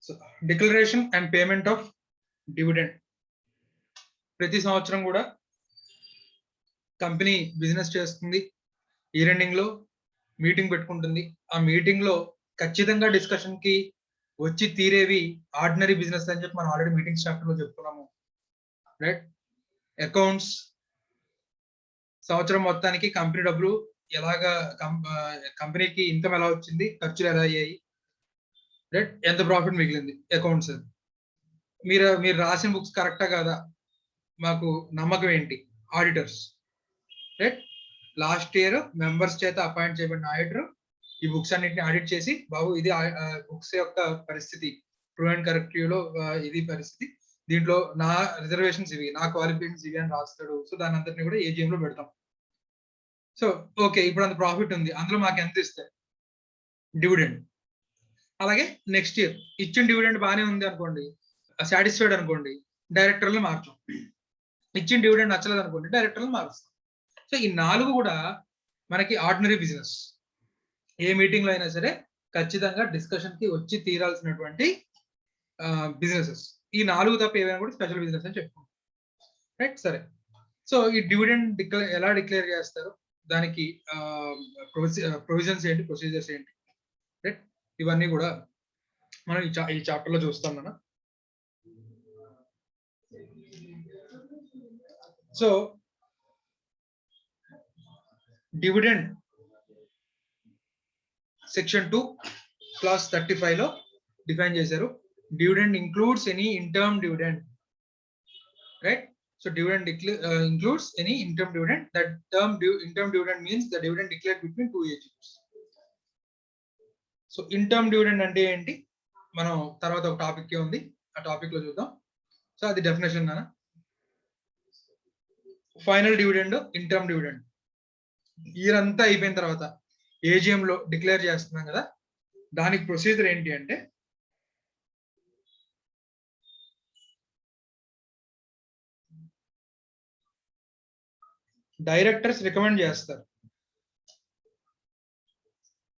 So declaration and payment of dividend. ప్రతి సంవత్సరం కూడా కంపెనీ బిజినెస్ చేస్తుంది, ఇయర్ ఎండింగ్ లో మీటింగ్ పెట్టుకుంటుంది. ఆ మీటింగ్ లో ఖచ్చితంగా డిస్కషన్ కి వచ్చి తీరేవి ఆర్డినరీ బిజినెస్ అని చెప్పి మనం ఆల్రెడీ మీటింగ్ చాప్టర్ లో చెప్పుకున్నాము, రైట్? అకౌంట్స్, సంవత్సరం మొత్తానికి కంపెనీ డబ్బులు ఎలాగా, కంపెనీకి ఇన్కమ్ ఎలా వచ్చింది, ఖర్చులు ఎలా అయ్యాయి, రైట్? ఎంత ప్రాఫిట్ మిగిలింది, అకౌంట్స్. మీరు రాసిన బుక్స్ కరెక్టా కాదా, మాకు నమ్మకం ఏంటి, auditors, right? Last year members చేత అపాయింట్ చేయబడిన ఆడిటర్ ఈ బుక్స్ అన్నిటిని ఆడిట్ చేసి, బాబు ఇది బుక్స్ యొక్క పరిస్థితి, ట్రూ అండ్ కరెక్ట్ లో ఇది పరిస్థితి, దీంట్లో నా రిజర్వేషన్స్ ఇవి, నా క్వాలిఫికేషన్స్ ఇవి అని రాస్తాడు. సో దాని అంతటిని కూడా ఏజిఎం లో పెడతాం. సో ఓకే, ఇప్పుడు అంత ప్రాఫిట్ ఉంది, అందులో మాకు ఎంత ఇస్తారు, డివిడెండ్. అలాగే నెక్స్ట్ ఇయర్ ఇచ్చిన డివిడెండ్ బాగానే ఉంది అనుకోండి, సాటిస్ఫైడ్ అనుకోండి, డైరెక్టర్లు మార్చాం. ఇచ్చిన డివిడెండ్ నచ్చలేదు అనుకోండి, డైరెక్టర్లు మారుస్తాం. సో ఈ 4 కూడా మనకి ఆర్డినరీ బిజినెస్. ఏ మీటింగ్ లో అయినా సరే ఖచ్చితంగా డిస్కషన్ కి వచ్చి తీరాల్సినటువంటి బిజినెసెస్. ఈ 4 తప్ప ఏవైనా కూడా స్పెషల్ బిజినెస్ అని చెప్పుకుంటాం, రైట్? సరే, సో ఈ డివిడెండ్ ఎలా డిక్లేర్ చేస్తారు, దానికి ప్రొవిజన్స్ ఏంటి, ప్రొసీజర్స్ ఏంటి, రైట్? ఇవన్నీ కూడా మనం ఈ చాప్టర్ లో చూస్తాం మనం. సో డివిడెండ్ సెక్షన్ 2 క్లాస్ 35 లో డిఫైన్ చేశారు. Dividend includes any interim dividend, right? So dividend includes any interim dividend. That term interim dividend means the dividend declared between 2 AGMs. So interim dividend అంటే ఏంటి, మనం తర్వాత ఒక టాపిక్ ఉంది, ఆ topic లో చూద్దాం. సో అది డెఫినేషన్ నానా. Final dividend, interim dividend year అంతా అయిపోయిన తర్వాత ఏజిఎం లో డిక్లేర్ చేస్తున్నాం కదా, దానికి ప్రొసీజర్ ఏంటి అంటే, డైరెక్టర్స్ రికమెండ్ చేస్తారు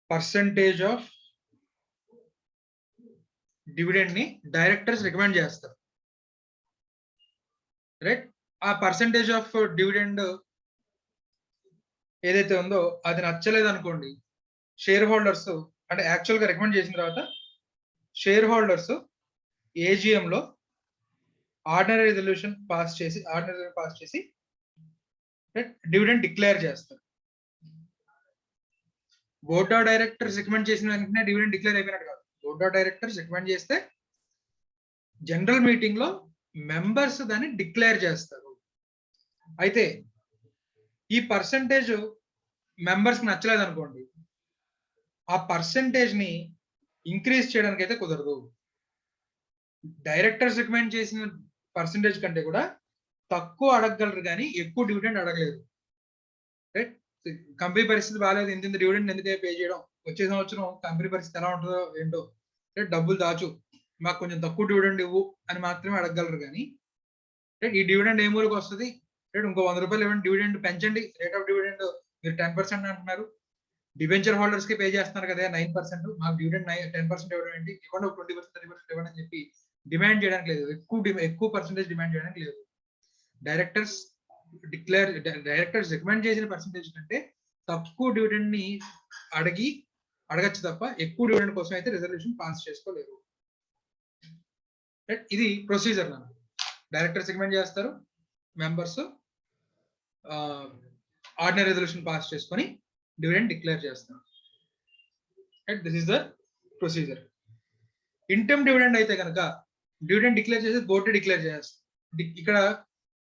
పర్సంటేజ్ ఆఫ్ డివిడెండ్ ని, డైరెక్టర్స్ రికమెండ్ చేస్తారు, రైట్? ఆ పర్సంటేజ్ ఆఫ్ డివిడెండ్ ఏదైతే ఉందో అది నచ్చలేదు అనుకోండి, షేర్ హోల్డర్స్, అంటే యాక్చువల్ గా రికమెండ్ చేసిన తర్వాత షేర్ హోల్డర్స్ ఏజిఎం లో ఆర్డినరీ రెజల్యూషన్ పాస్ చేసి డివిడెండ్ డిక్లేర్ చేస్తారు. బోర్డ్ ఆఫ్ డైరెక్టర్స్ రికమెండ్ చేసిన వెంటనే డివిడెండ్ డిక్లేర్ అయిపోయినట్టు కాదు. బోర్డ్ ఆఫ్ డైరెక్టర్స్ రికమెండ్ చేస్తే జనరల్ మీటింగ్ లో మెంబర్స్ దాన్ని డిక్లేర్ చేస్తారు. అయితే ఈ పర్సంటేజ్ మెంబర్స్ నచ్చలేదు అనుకోండి, ఆ పర్సంటేజ్ ని ఇంక్రీజ్ చేయడానికి అయితే కుదరదు. డైరెక్టర్స్ రికమెండ్ చేసిన పర్సంటేజ్ కంటే కూడా తక్కువ అడగగలరు కానీ ఎక్కువ డివిడెండ్ అడగలేదు, రైట్? కంపెనీ పరిస్థితి బాగాలేదు, ఇంత డివిడెండ్ ఎందుకే పే చేయడం, వచ్చే సంవత్సరం కంపెనీ పరిస్థితి ఎలా ఉంటుందో ఏంటో, రైట్? డబ్బులు దాచు, మాకు కొంచెం తక్కువ డివిడెండ్ ఇవ్వు అని మాత్రమే అడగగలరు కానీ, రైట్? ఈ డివిడెండ్ ఏ మూలకు వస్తుంది, రైట్? ఇంకో 100 రూపాయలు ఇవ్వండి, డివిడెండ్ పెంచండి, రేట్ ఆఫ్ డివిడెండ్ మీరు 10% అంటున్నారు, డిబెంచర్ హోల్డర్స్ కి పే చేస్తున్నారు కదా 9%, మాకు డివిడెండ్ 10% ఇవ్వడం ఏంటి, ఇవ్వండి 20%, 30% ఇవ్వండి అని చెప్పి డిమాండ్ చేయడానికి లేదు, ఎక్కువ పర్సెంటేజ్ డిమాండ్ చేయడానికి లేదు. డైరెక్టర్స్ రికమెండ్ చేసిన పర్సెంటేజ్ కంటే తక్కువ డివిడెండ్ ని అడగచ్చు తప్ప ఎక్కువ డివిడెండ్ కోసం అయితే రిజల్యూషన్ పాస్ చేసుకోలేరు, రైట్? ఇది ప్రొసీజర్. డైరెక్టర్స్ రికమెండ్ చేస్తారు, మెంబర్స్ ఆర్డినరీ రెజల్యూషన్ పాస్ చేసుకొని డివిడెండ్ డిక్లేర్ చేస్తారు, right? This is the procedure. Interim dividend అయితే కనుక డివిడెండ్ డిక్లేర్ చేసి బోర్డు డిక్లేర్ చేస్తారు. ఇక్కడ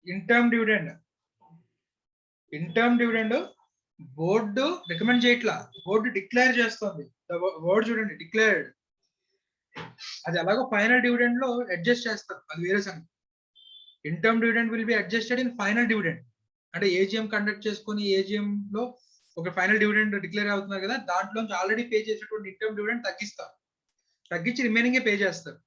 ఇంటర్మ్ డివిడెండ్ బోర్డు రికమెండ్ చేయట్లా, బోర్డు డిక్లేర్ చేస్తుంది. వర్డ్ చూడండి, డిక్లేర్డ్. అది అలాగో ఫైనల్ డివిడెండ్ లో అడ్జస్ట్ చేస్తారు, అది వేరే సంగతి. Interim dividend will be adjusted in final dividend. అంటే ఏజిఎం కండక్ట్ చేసుకుని ఏజిఎం లో ఒక ఫైనల్ డివిడెండ్ డిక్లేర్ అవుతున్నారు కదా, దాంట్లో ఆల్రెడీ పే చేసేటువంటి ఇంటర్మ్ డివిడెండ్ తగ్గించి రిమైనింగ్ పే చేస్తారు,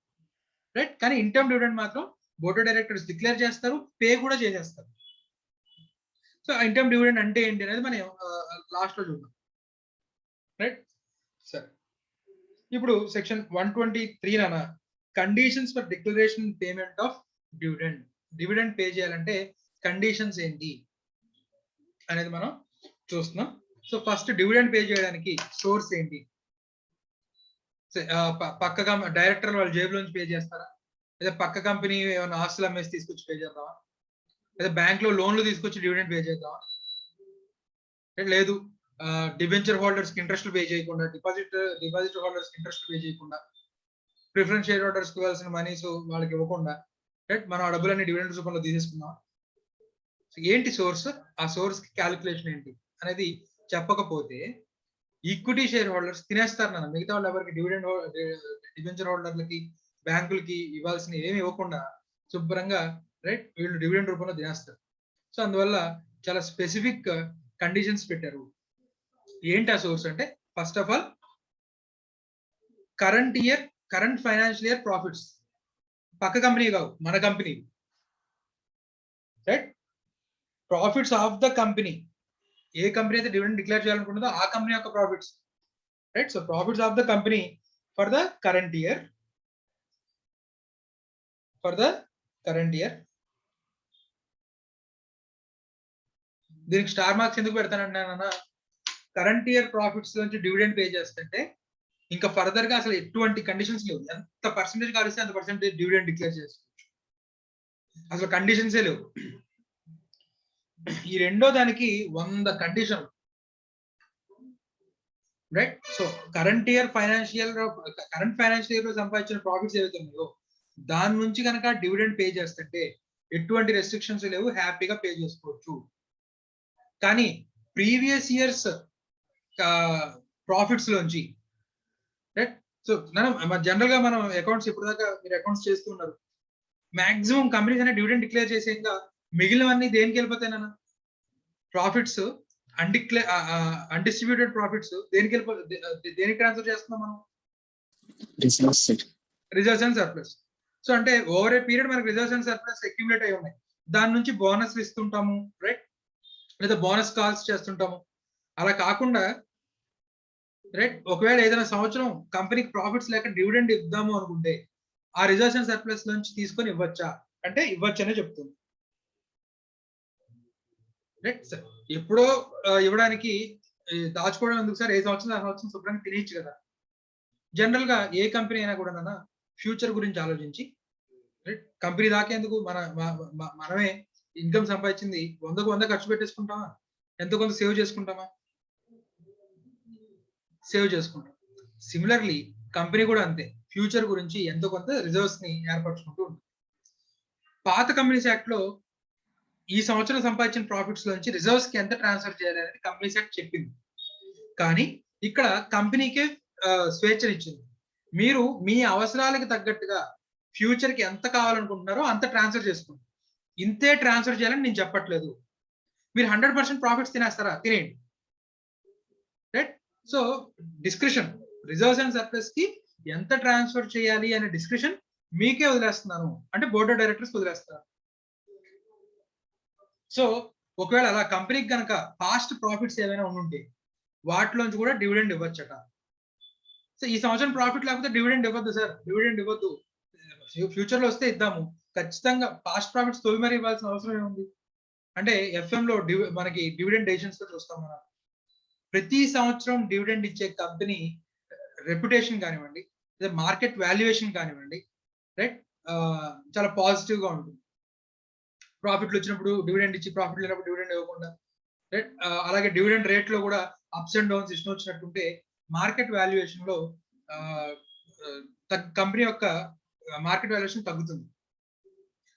రైట్? కానీ ఇంటర్మ్ డివిడెండ్ మాత్రం బోర్డ్ ఆఫ్ డైరెక్టర్స్ డిక్లేర్ చేస్తారు, పే కూడా చేసేస్తారు. సో ఇంటర్మ్ డివిడెండ్ అంటే ఏంటి అనేది మనం లాస్ట్ లో చూద్దాం, రైట్? సరే, ఇప్పుడు section 123 conditions for declaration payment of dividend. Dividend pay చేయాలంటే కండిషన్స్ ఏంటి అనేది మనం చూస్తున్నాం. సో ఫస్ట్ డివిడెండ్ పే చేయడానికి సోర్స్ ఏంటి? పక్క డైరెక్టర్ వాళ్ళ జేబులోంచి పే చేస్తారా, లేదా పక్క కంపెనీ ఏమైనా ఆస్తులు అమ్మేసి తీసుకొచ్చి పే చేద్దామా, లేదా బ్యాంక్ లో లోన్లు తీసుకొచ్చి డివిడెండ్ పే చేద్దామా? లేదు డిబెంచర్ హోల్డర్స్ కి ఇంట్రెస్ట్ పే చేయకుండా, డిపాజిట్ హోల్డర్స్ కి ఇంట్రెస్ట్ పే చేయకుండా, ప్రిఫరెన్స్ షేర్ హోల్డర్స్ కి ఇవ్వాల్సిన మనీస్ వాళ్ళకి ఇవ్వకుండా రైట్ మనం ఆ డబ్బులన్నీ డివిడెండ్ రూపంలో తీసేసుకున్నాం. ఏంటి సోర్స్? ఆ సోర్స్ కి క్యాలిక్యులేషన్ ఏంటి అనేది చెప్పకపోతే ఈక్విటీ షేర్ హోల్డర్స్ తినేస్తారు నాన్న. మిగతా వాళ్ళు ఎవరికి డిబెంచర్ హోల్డర్లకి బ్యాంకులకి ఇవ్వాల్సిన ఏమి ఇవ్వకుండా శుభ్రంగా రైట్ వీళ్ళు డివిడెండ్ రూపంలో తినేస్తారు. సో అందువల్ల చాలా స్పెసిఫిక్ కండిషన్స్ పెట్టారు. ఏంటి ఆ సోర్స్ అంటే first of all current financial year profits. పక్క కంపెనీ కావు, మన company right. Profits of the company, A company అయితే డివిడెండ్ డిక్లేర్ చేయాలనుకుంటుందో ఆ కంపెనీ యొక్క profits right. So profits of the company for the current year, దీనికి star marks ఎందుకు పెడతానంటున్నానన్నా, current year profits నుంచి dividend pay చేస్తుంటే ఇంకా ఫర్దర్ గా అసలు ఎటువంటి కండిషన్స్ లేవు. ఎంత పర్సెంటేజ్ కలిస్తే అంత పర్సెంటేజ్ డివిడెండ్ డిక్లేర్ చేసుకోవచ్చు, అసలు కండిషన్సే లేవు. ఈ రెండో దానికి 100 condition right. So current financial year లో సంపాదించిన ప్రాఫిట్స్ ఏవైతే ఉన్నాయో దాని నుంచి కనుక డివిడెండ్ పే చేస్తుంటే ఎటువంటి రెస్ట్రిక్షన్స్ లేవు, హ్యాపీగా పే చేసుకోవచ్చు. కానీ ప్రీవియస్ ఇయర్స్ ప్రాఫిట్స్ లోంచి రైట్. సో జనరల్ గా మనం అకౌంట్స్ ఇప్పుడు దాకా మీరు అకౌంట్స్ చేస్తున్నారు, మాక్సిమం కంపెనీస్ అనే డివిడెండ్ డిక్లేర్ చేసేగా మిగిలినవన్నీ దేనికి వెళ్ళిపోతాయి నాన్న? ప్రాఫిట్స్ అన్డిస్ట్రిబ్యూటెడ్ ప్రాఫిట్స్ దేనికి దేనికి ట్రాన్స్ఫర్ చేస్తున్నాం మనం? Reserves and surplus. సో అంటే ఓవర్ ఏ పీరియడ్ మనకి రిజర్వ్స్ అండ్ సర్ప్లస్ అక్యుములేట్ అయి ఉన్నాయి, దాని నుంచి బోనస్ ఇస్తుంటాము రైట్, లేదా బోనస్ కాల్స్ చేస్తుంటాము. అలా కాకుండా రైట్ ఒకవేళ ఏదైనా సంవత్సరం కంపెనీకి ప్రాఫిట్స్ లేక డివిడెండ్ ఇద్దాము అనుకుంటే ఆ రిజర్వ్స్ అండ్ సర్ప్లస్ నుంచి తీసుకొని ఇవ్వచ్చా అంటే ఇవ్వచ్చనే చెప్తుంది రైట్. సార్ ఎప్పుడో ఇవ్వడానికి దాచుకోవడం ఎందుకు సార్? ఏ సంవత్సరం ఆ సంవత్సరం శుభ్రంగా తినేయచ్చు కదా. జనరల్ గా ఏ కంపెనీ అయినా కూడా ఫ్యూచర్ గురించి ఆలోచించి రైట్, కంపెనీ దాకా ఎందుకు మనమే ఇన్కమ్ సంపాదించింది 100కు 100 ఖర్చు పెట్టేసుకుంటామా? ఎంతో కొంత సేవ్ చేసుకుంటాం. సిమిలర్లీ కంపెనీ కూడా అంతే, ఫ్యూచర్ గురించి ఎంతో కొంత రిజర్వ్స్ ని ఏర్పరచుకుంటూ ఉంటుంది. పాత కంపెనీస్ యాక్ట్ లో ఈ సంవత్సరం సంపాదించిన ప్రాఫిట్స్ లోంచి రిజర్వ్స్ కి ఎంత ట్రాన్స్ఫర్ చేయాలి అనేది కంపెనీస్ యాక్ట్ చెప్పింది. కానీ ఇక్కడ కంపెనీకే స్వేచ్ఛనిచ్చింది. మీరు మీ అవసరాలకు తగ్గట్టుగా ఫ్యూచర్ కి ఎంత కావాలనుకుంటున్నారో అంత ట్రాన్స్ఫర్ చేసుకోండి. ఇంతే ట్రాన్స్ఫర్ చేయాలని నేను చెప్పట్లేదు. మీరు 100% ప్రాఫిట్స్ తినేస్తారా? తినేయండి right. So discretion, reserves and surplus కి ఎంత ట్రాన్స్ఫర్ చేయాలి అనే డిస్క్రిషన్ మీకే వదిలేస్తున్నాను, అంటే బోర్డ్ ఆఫ్ డైరెక్టర్స్ వదిలేస్తారు. సో ఒకవేళ అలా కంపెనీకి కనుక పాస్ట్ ప్రాఫిట్స్ ఏమైనా ఉండుంటే వాటిలోంచి కూడా డివిడెండ్ ఇవ్వచ్చట. సో ఈ సంవత్సరం ప్రాఫిట్ లేకపోతే డివిడెండ్ ఇవ్వద్దు సార్, డివిడెండ్ ఇవ్వద్దు, ఫ్యూచర్ లో వస్తే ఇద్దాము. ఖచ్చితంగా పాస్ట్ ప్రాఫిట్స్ తొలి మరి ఇవ్వాల్సిన అవసరం ఏముంది అంటే ఎఫ్ఎం లో మనకి డివిడెండ్ డెసిషన్స్ లో చూస్తాం మనం. ప్రతి సంవత్సరం డివిడెండ్ ఇచ్చే కంపెనీ రెప్యుటేషన్ కానివ్వండి, లేదా మార్కెట్ వాల్యుయేషన్ కానివ్వండి రైట్, చాలా పాజిటివ్ గా ఉంటుంది. ప్రాఫిట్లు వచ్చినప్పుడు డివిడెండ్ ఇచ్చి, ప్రాఫిట్ లేనప్పుడు డివిడెండ్ ఇవ్వకుండా రైట్. అలాగే డివిడెండ్ రేట్ లో కూడా అప్స్ అండ్ డౌన్స్ ఇష్టం వచ్చినట్టుంటే మార్కెట్ వాల్యుయేషన్ లో కంపెనీ యొక్క మార్కెట్ వాల్యుయేషన్ తగ్గుతుంది.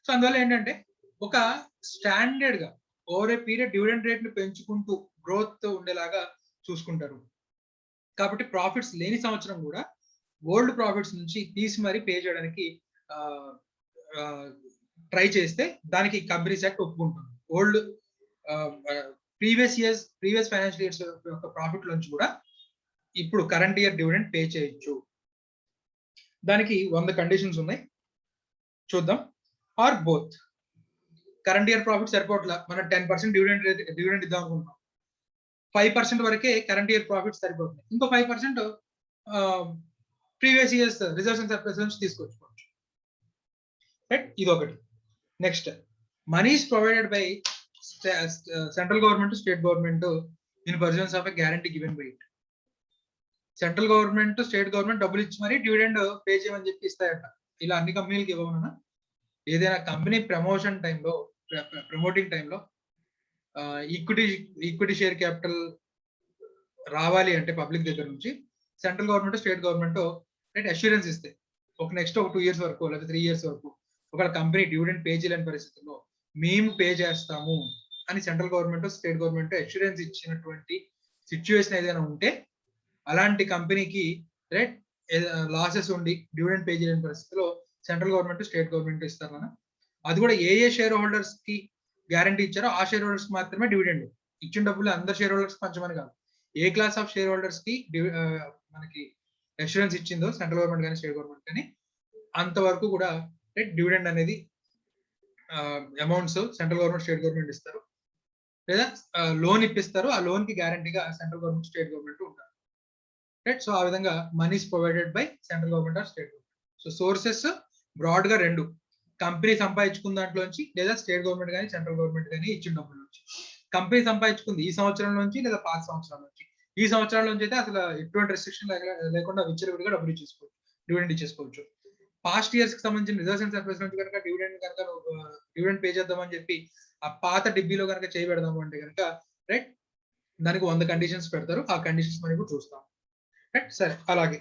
సో అందువల్ల ఏంటంటే ఒక స్టాండర్డ్ గా ఓవర్ ఏ పీరియడ్ డివిడెండ్ రేట్లు పెంచుకుంటూ గ్రోత్ ఉండేలాగా చూసుకుంటారు. కాబట్టి ప్రాఫిట్స్ లేని సంవత్సరం కూడా ఓల్డ్ ప్రాఫిట్స్ నుంచి తీసి మరీ పే చేయడానికి ట్రై చేస్తే దానికి కంపెనీస్ యాక్ట్ ఒప్పుకుంటుంది. ఓల్డ్ ప్రీవియస్ ఫైనాన్షియల్ ఇయర్స్ యొక్క ప్రాఫిట్ నుంచి కూడా ఇప్పుడు కరెంట్ ఇయర్ డివిడెండ్ పే చేయొచ్చు. దానికి 100 కండిషన్స్ ఉన్నాయి, చూద్దాం. Or both. Current year profit సరిపోట్లా, మనం 10% డివిడెండ్ ఇద్దాం అనుకుంటున్నాం, 5% వరకే కరెంట్ ఇయర్ ప్రాఫిట్ సరిపోతుంది, ఇంకో 5% previous years reserves and surplus నుంచి తీసుకొచ్చుకోవచ్చు. రైట్, ఇది ఒకటి. Next, money is provided by central government, state government in persons of a guarantee given by it. Central government, state government డబ్బులు ఇచ్చి మరి డివిడెండ్ పే చేయమని చెప్పి ఇస్తాయట. ఇలా అన్ని కంపెనీలకి ఇవ్వమన్నా. ఏదైనా కంపెనీ ప్రమోషన్ టైంలో, ప్రమోటింగ్ టైంలో ఈక్విటీ షేర్ క్యాపిటల్ రావాలి అంటే పబ్లిక్ దగ్గర నుంచి central government, state government assurance ఇస్తాయి. ఒక నెక్స్ట్ ఒక 2 years వరకు లేదా 3 years వరకు ఒక కంపెనీ డివిడెండ్ పే చేయలేని పరిస్థితుల్లో మేము పే చేస్తాము అని central government, state government assurance ఇచ్చినటువంటి సిచ్యువేషన్ ఏదైనా ఉంటే అలాంటి కంపెనీకి రైట్ లాసెస్ ఉండి డివిడెండ్ పే చేయలేని పరిస్థితిలో సెంట్రల్ గవర్నమెంట్, స్టేట్ గవర్నమెంట్ ఇస్తారన్న. అది కూడా ఏ షేర్ హోల్డర్స్ కి గ్యారంటీ ఇచ్చారో ఆ షేర్ హోల్డర్స్ మాత్రమే డివిడెండ్. ఇచ్చిన డబ్బులు అందరు షేర్ హోల్డర్స్ పంచమని కాదు. A class of shareholders కి మనకి అష్యూరెన్స్ ఇచ్చిందో సెంట్రల్ గవర్నమెంట్ కానీ స్టేట్ గవర్నమెంట్ కానీ అంతవరకు కూడా డివిడెండ్ అనేది amounts central government, state government ఇస్తారు. లేదా లోన్ ఇప్పిస్తారు. ఆ లోన్ కి గ్యారంటీగా సెంట్రల్ గవర్నమెంట్, స్టేట్ గవర్నమెంట్ ఉంటారు. రైట్, సో ఆ విధంగా money is provided by central government or state government. So sources broad గా 2, కంపెనీ సంపాదించుకున్న దాంట్లోంచి లేదా స్టేట్ గవర్నమెంట్ కానీ సెంట్రల్ గవర్నమెంట్ కానీ ఇచ్చిన డబ్బుల నుంచి. కంపెనీ సంపాదించుకుంది ఈ సంవత్సరం నుంచి లేదా 5 సంవత్సరాల నుంచి. ఈ సంవత్సరాల నుంచి అయితే అసలు ఎటువంటి రెస్ట్రిక్షన్ లేకుండా విచ్చలవిడిగా డబ్బులు ఇచ్చేసుకోవచ్చు, డివిడెండ్ ఇచ్చేసుకోవచ్చు. పాస్ట్ ఇయర్స్ కి సంబంధించిన రిజర్వ్స్ అండ్ సర్ప్లస్ నుంచి కనుక డివిడెండ్ పే చేద్దామని చెప్పి ఆ పాత డిబ్బీలో కనుక చేయబెడదాము అంటే కనుక రైట్ దానికి 100 కండిషన్స్ పెడతారు. ఆ కండిషన్స్ మనం ఇప్పుడు చూస్తాం. రైట్, సరే. అలాగే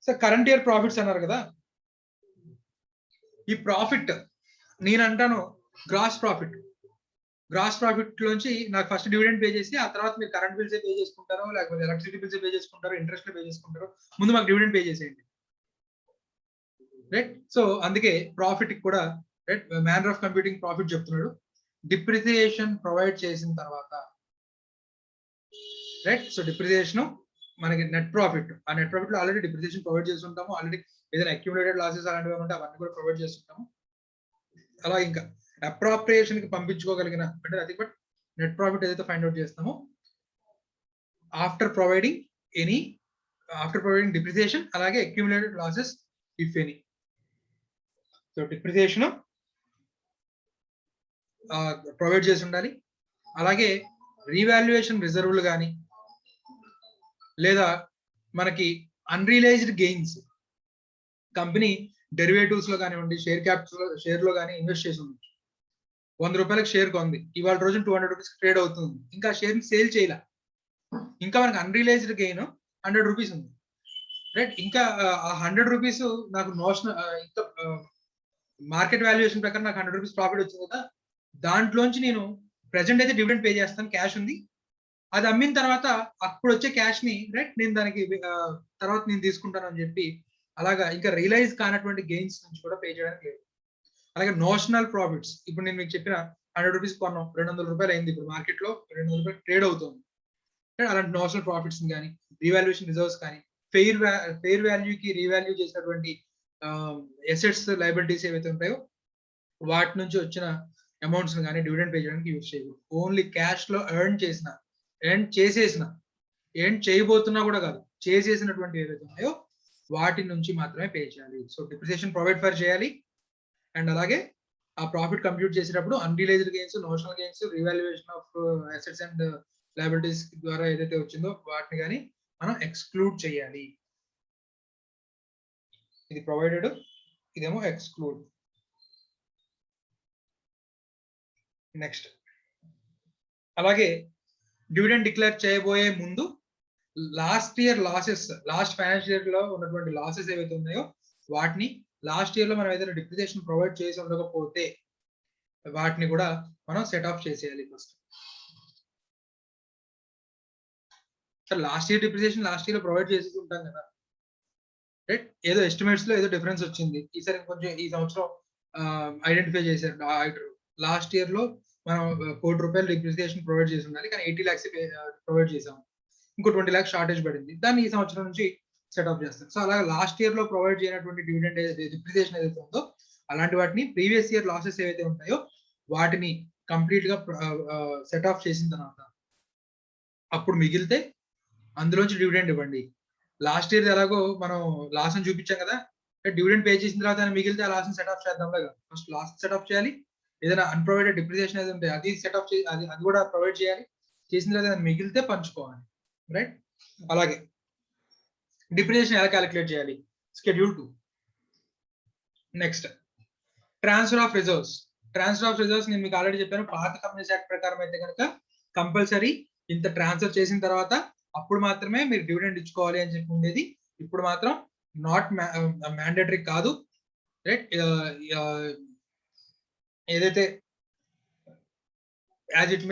సార్ కరెంట్ ఇయర్ ప్రాఫిట్స్ అన్నారు కదా. ఈ ప్రాఫిట్ నేను అంటాను గ్రాస్ ప్రాఫిట్. గ్రాస్ ప్రాఫిట్ లోంచి నాకు ఫస్ట్ డివిడెండ్ పే చేసి ఆ తర్వాత మీరు కరెంట్ బిల్స్ పే చేసుకుంటారో లేకపోతే ఎలక్ట్రిసిటీ బిల్స్ పే చేసుకుంటారో ఇంట్రెస్ట్ పే చేసుకుంటారో ముందు మాకు డివిడెండ్ పే చేసేయండి. రైట్, సో అందుకే ప్రాఫిట్ కూడా right manner of computing profit చెప్తున్నాడు. డిప్రిసియేషన్ ప్రొవైడ్ చేసిన తర్వాత రైట్, సో డిప్రిసియేషన్ మనకి నెట్ ప్రాఫిట్. ఆ నెట్ ప్రాఫిట్ లో ఆల్రెడీ డిప్రిసియేషన్ ప్రొవైడ్ చేసి ఉంటాము. ఆల్రెడీ ఏదైనా అక్యుములేటెడ్ లాసెస్ అలాంటివి ఉంటే అవన్నీ కూడా ప్రొవైడ్ చేస్తుంటాము. అలా ఇంకా అప్రాప్రియేషన్ కి పంపించుకోగలిగిన అంటే అది బట్ నెట్ ప్రాఫిట్ ఏదైతే ఫైండ్ అవుట్ చేస్తామో ఆఫ్టర్ ప్రొవైడింగ్ డిప్రిసియేషన్ అలాగే accumulated losses if any. So depreciation provide చేసి ఉండాలి. అలాగే రీవాల్యుయేషన్ రిజర్వ్లు కానీ లేదా మనకి అన్రియలైజ్డ్ గెయిన్స్ కంపెనీ డెరివేటివ్స్ లో కానివ్వండి, షేర్ క్యాపిటల్ షేర్ లో కానీ ఇన్వెస్ట్ చేసి ఉండొచ్చు. 100 రూపాయలకు షేర్ కొంది, ఇవాళ రోజు 200 రూపీస్ ట్రేడ్ అవుతుంది. ఇంకా షేర్ సేల్ చేయాల, ఇంకా మనకి అన్రియలైజ్డ్ గెయిన్ 100 రూపీస్ ఉంది. రైట్, ఇంకా ఆ 100 రూపీస్ నాకు నోషనల్ ఇంకా మార్కెట్ వాల్యుయేషన్ ప్రకారం నాకు 100 రూపీస్ ప్రాఫిట్ వచ్చింది కదా, దాంట్లోంచి నేను ప్రెసెంట్ అయితే డివిడెండ్ పే చేస్తాను, క్యాష్ ఉంది. అది అమ్మిన తర్వాత అప్పుడు వచ్చే క్యాష్ ని రైట్ నేను దానికి తర్వాత నేను తీసుకుంటాను అని చెప్పి అలాగా ఇంకా రియలైజ్ కానటువంటి గెయిన్స్ నుంచి కూడా పే చేయడానికి లేదు. అలాగే నోషనల్ ప్రాఫిట్స్, ఇప్పుడు నేను మీకు చెప్పిన 100 రూపీస్ కొన్నాం, 200 రూపాయలు అయింది, ఇప్పుడు మార్కెట్ లో 200 రూపాయలు ట్రేడ్ అవుతుంది. అలాంటి నోషనల్ ప్రాఫిట్స్ కానీ రీవాల్యుయేషన్ రిజర్వ్స్ కానీ ఫెయిర్ వాల్యూకి రీవాల్యూ చేసినటువంటి ఎసెట్స్ లయబిలిటీస్ ఏవైతే ఉంటాయో వాటి నుంచి వచ్చిన అమౌంట్స్ కానీ డివిడెండ్ పే చేయడానికి యూజ్ చేయకూడదు. ఓన్లీ క్యాష్ లో ఎర్న్ చేయబోతున్నా కూడా కాదు, చేసేసినటువంటి ఏవైతే ఉన్నాయో వాటి నుంచి మాత్రమే పే చేయాలి. సో డిప్రిసియేషన్ ప్రొవైడ్ ఫర్ చేయాలి. అండ్ అలాగే ఆ ప్రాఫిట్ కంప్యూట్ చేసేటప్పుడు unrealised gains, notional gains, revaluation of assets and liabilities ద్వారా ఏదైతే వచ్చిందో వాటిని కానీ మనం ఎక్స్క్లూడ్ చేయాలి. ఇది ప్రొవైడెడ్, ఇదేమో ఎక్స్క్లూడ్. నెక్స్ట్ అలాగే డివిడెండ్ డిక్లేర్ చేయబోయే ముందు last year losses, last financial year లో ఉన్నటువంటి లాసెస్ ఏవైతే ఉన్నాయో వాటిని లాస్ట్ ఇయర్ లో మనం ఏదైనా డిప్రిసియేషన్ ప్రొవైడ్ చేసి ఉండకపోతే వాటిని కూడా మనం సెట్ ఆఫ్ చేసేయాలి first. Sir last year depreciation last year లో ప్రొవైడ్ చేసి ఉంటాం కదా, రైట్, ఏదో ఎస్టిమేట్స్ లో ఏదో డిఫరెన్స్ వచ్చింది, ఈసారి కొంచెం ఈ సంవత్సరం ఐడెంటిఫై చేశారు ఆడిటర్. లాస్ట్ ఇయర్ లో మనం 1 కోటి రూపాయలు డిప్రిసియేషన్ ప్రొవైడ్ చేసి ఉండాలి, కానీ 80 lakhs ప్రొవైడ్ చేసాం, ఇంకో 20 lakhs షార్టేజ్ పడింది, దాన్ని ఈ సంవత్సరం నుంచి సెట్ ఆఫ్ చేస్తారు. సో అలాగే లాస్ట్ ఇయర్ లో ప్రొవైడ్ చేయనటువంటి డివిడెండ్ డిప్రిసియేషన్ ఏదైతే ఉందో అలాంటి వాటిని ప్రీవియస్ ఇయర్ లాసెస్ ఏవైతే ఉంటాయో వాటిని కంప్లీట్ గా సెట్ ఆఫ్ చేసిన తర్వాత అప్పుడు మిగిలితే అందులోంచి డివిడెండ్ ఇవ్వండి. లాస్ట్ ఇయర్ ఎలాగో మనం లాస్ అని చూపించాం కదా, డివిడెండ్ పే చేసిన తర్వాత మిగిలితే ఆ లాస్ సెట్ ఆఫ్ చేద్దాం కదా, ఫస్ట్ లాస్ సెట్ ఆఫ్ చేయాలి, ఏదైనా అన్ప్రొవైడెడ్ డిప్రిసియేషన్ ఏది ఉంటే అది సెట్ ఆఫ్ అది కూడా ప్రొవైడ్ చేయాలి, చేసిన తర్వాత మిగిలితే పంచుకోవాలి, రైట్. అలాగే డిప్రిసియేషన్ ఎలా క్యాలిక్యులేట్ చేయాలి, schedule 2. Next transfer of reserves. Transfer of reserves నేను మీకు ఆల్రెడీ చెప్పాను, పాత కంపెనీస్ యాక్ట్ ప్రకారం అయితే కనుక కంపల్సరీ ఇంత ట్రాన్స్ఫర్ చేసిన తర్వాత అప్పుడు మాత్రమే మీరు డివిడెండ్ ఇచ్చుకోవాలి అని చెప్పి ఉండేది. ఇప్పుడు మాత్రం నాట్ మ్యాండేటరీ కాదు, రైట్. ఏదైతే as it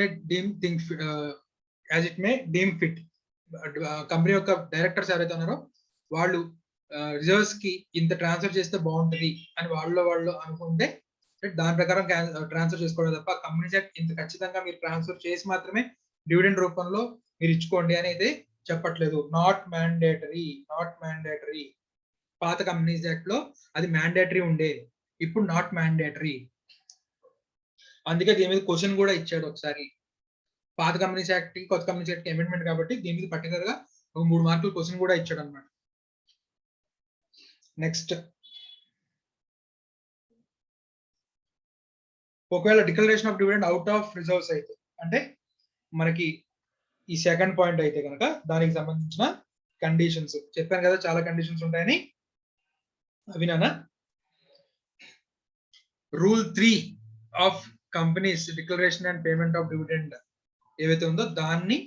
may deem fit company యొక్క డైరెక్టర్స్ ఎవరైతే ఉన్నారో వాళ్ళు రిజర్వ్స్ కి ఇంత ట్రాన్స్ఫర్ చేస్తే బాగుంటది అని వాళ్ళు అనుకుంటే దాని ప్రకారం ట్రాన్స్ఫర్ చేసుకోవడం తప్ప కంపెనీ యాక్ట్ ఇంత ఖచ్చితంగా మీరు ట్రాన్స్ఫర్ చేసి మాత్రమే డివిడెండ్ రూపంలో మీరు ఇచ్చుకోండి అని అయితే చెప్పట్లేదు. Not mandatory. పాత కంపెనీస్ యాక్ట్ లో అది మ్యాండేటరీ ఉండే, ఇప్పుడు నాట్ మ్యాండేటరీ. అందుకే దీని మీద క్వశ్చన్ కూడా ఇచ్చాడు ఒకసారి. పాత కంపెనీస్ యాక్ట్ కొత్త కంపెనీస్ యాక్ట్ అమెండ్మెంట్ కాబట్టి దీని మీద పర్టికులర్ గా ఒక 3 మార్కులు క్వశ్చన్ కూడా ఇచ్చాడు అనమాట. నెక్స్ట్ ఒకవేళ declaration of dividend out of reserves అయితే, అంటే మనకి ఈ సెకండ్ పాయింట్ అయితే కనుక దానికి సంబంధించిన కండిషన్స్ చెప్పాను కదా, చాలా కండిషన్స్ ఉంటాయని. అవి నాన్న rule 3 of companies declaration and payment of dividend ఏవైతే ఉందో దాన్ని